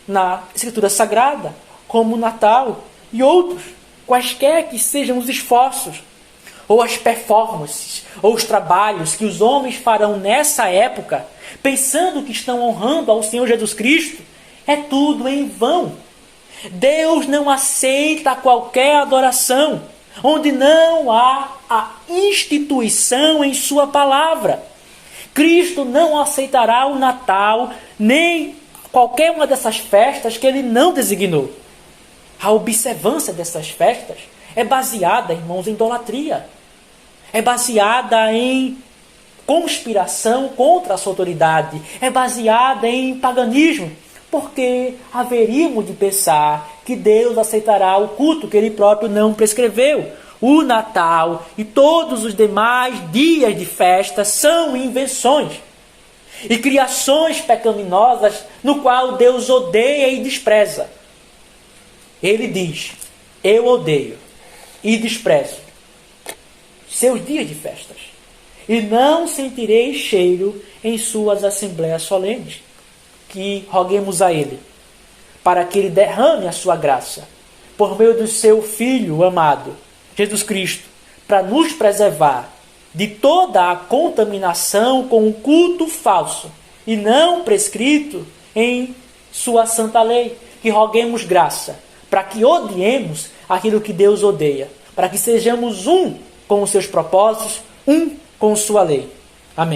na Escritura Sagrada, como o Natal e outros, quaisquer que sejam os esforços, ou as performances, ou os trabalhos que os homens farão nessa época, pensando que estão honrando ao Senhor Jesus Cristo, é tudo em vão. Deus não aceita qualquer adoração, onde não há a instituição em sua palavra. Cristo não aceitará o Natal, nem qualquer uma dessas festas que ele não designou. A observância dessas festas é baseada, irmãos, em idolatria. É baseada em conspiração contra a sua autoridade. É baseada em paganismo. Porque haveríamos de pensar que Deus aceitará o culto que ele próprio não prescreveu. O Natal e todos os demais dias de festa são invenções e criações pecaminosas no qual Deus odeia e despreza. Ele diz, eu odeio e desprezo seus dias de festas e não sentirei cheiro em suas assembleias solenes. Que roguemos a Ele para que Ele derrame a sua graça por meio do seu Filho amado, Jesus Cristo, para nos preservar de toda a contaminação com o culto falso e não prescrito em sua santa lei. Que roguemos graça para que odiemos aquilo que Deus odeia, para que sejamos um com os seus propósitos, um com sua lei. Amém.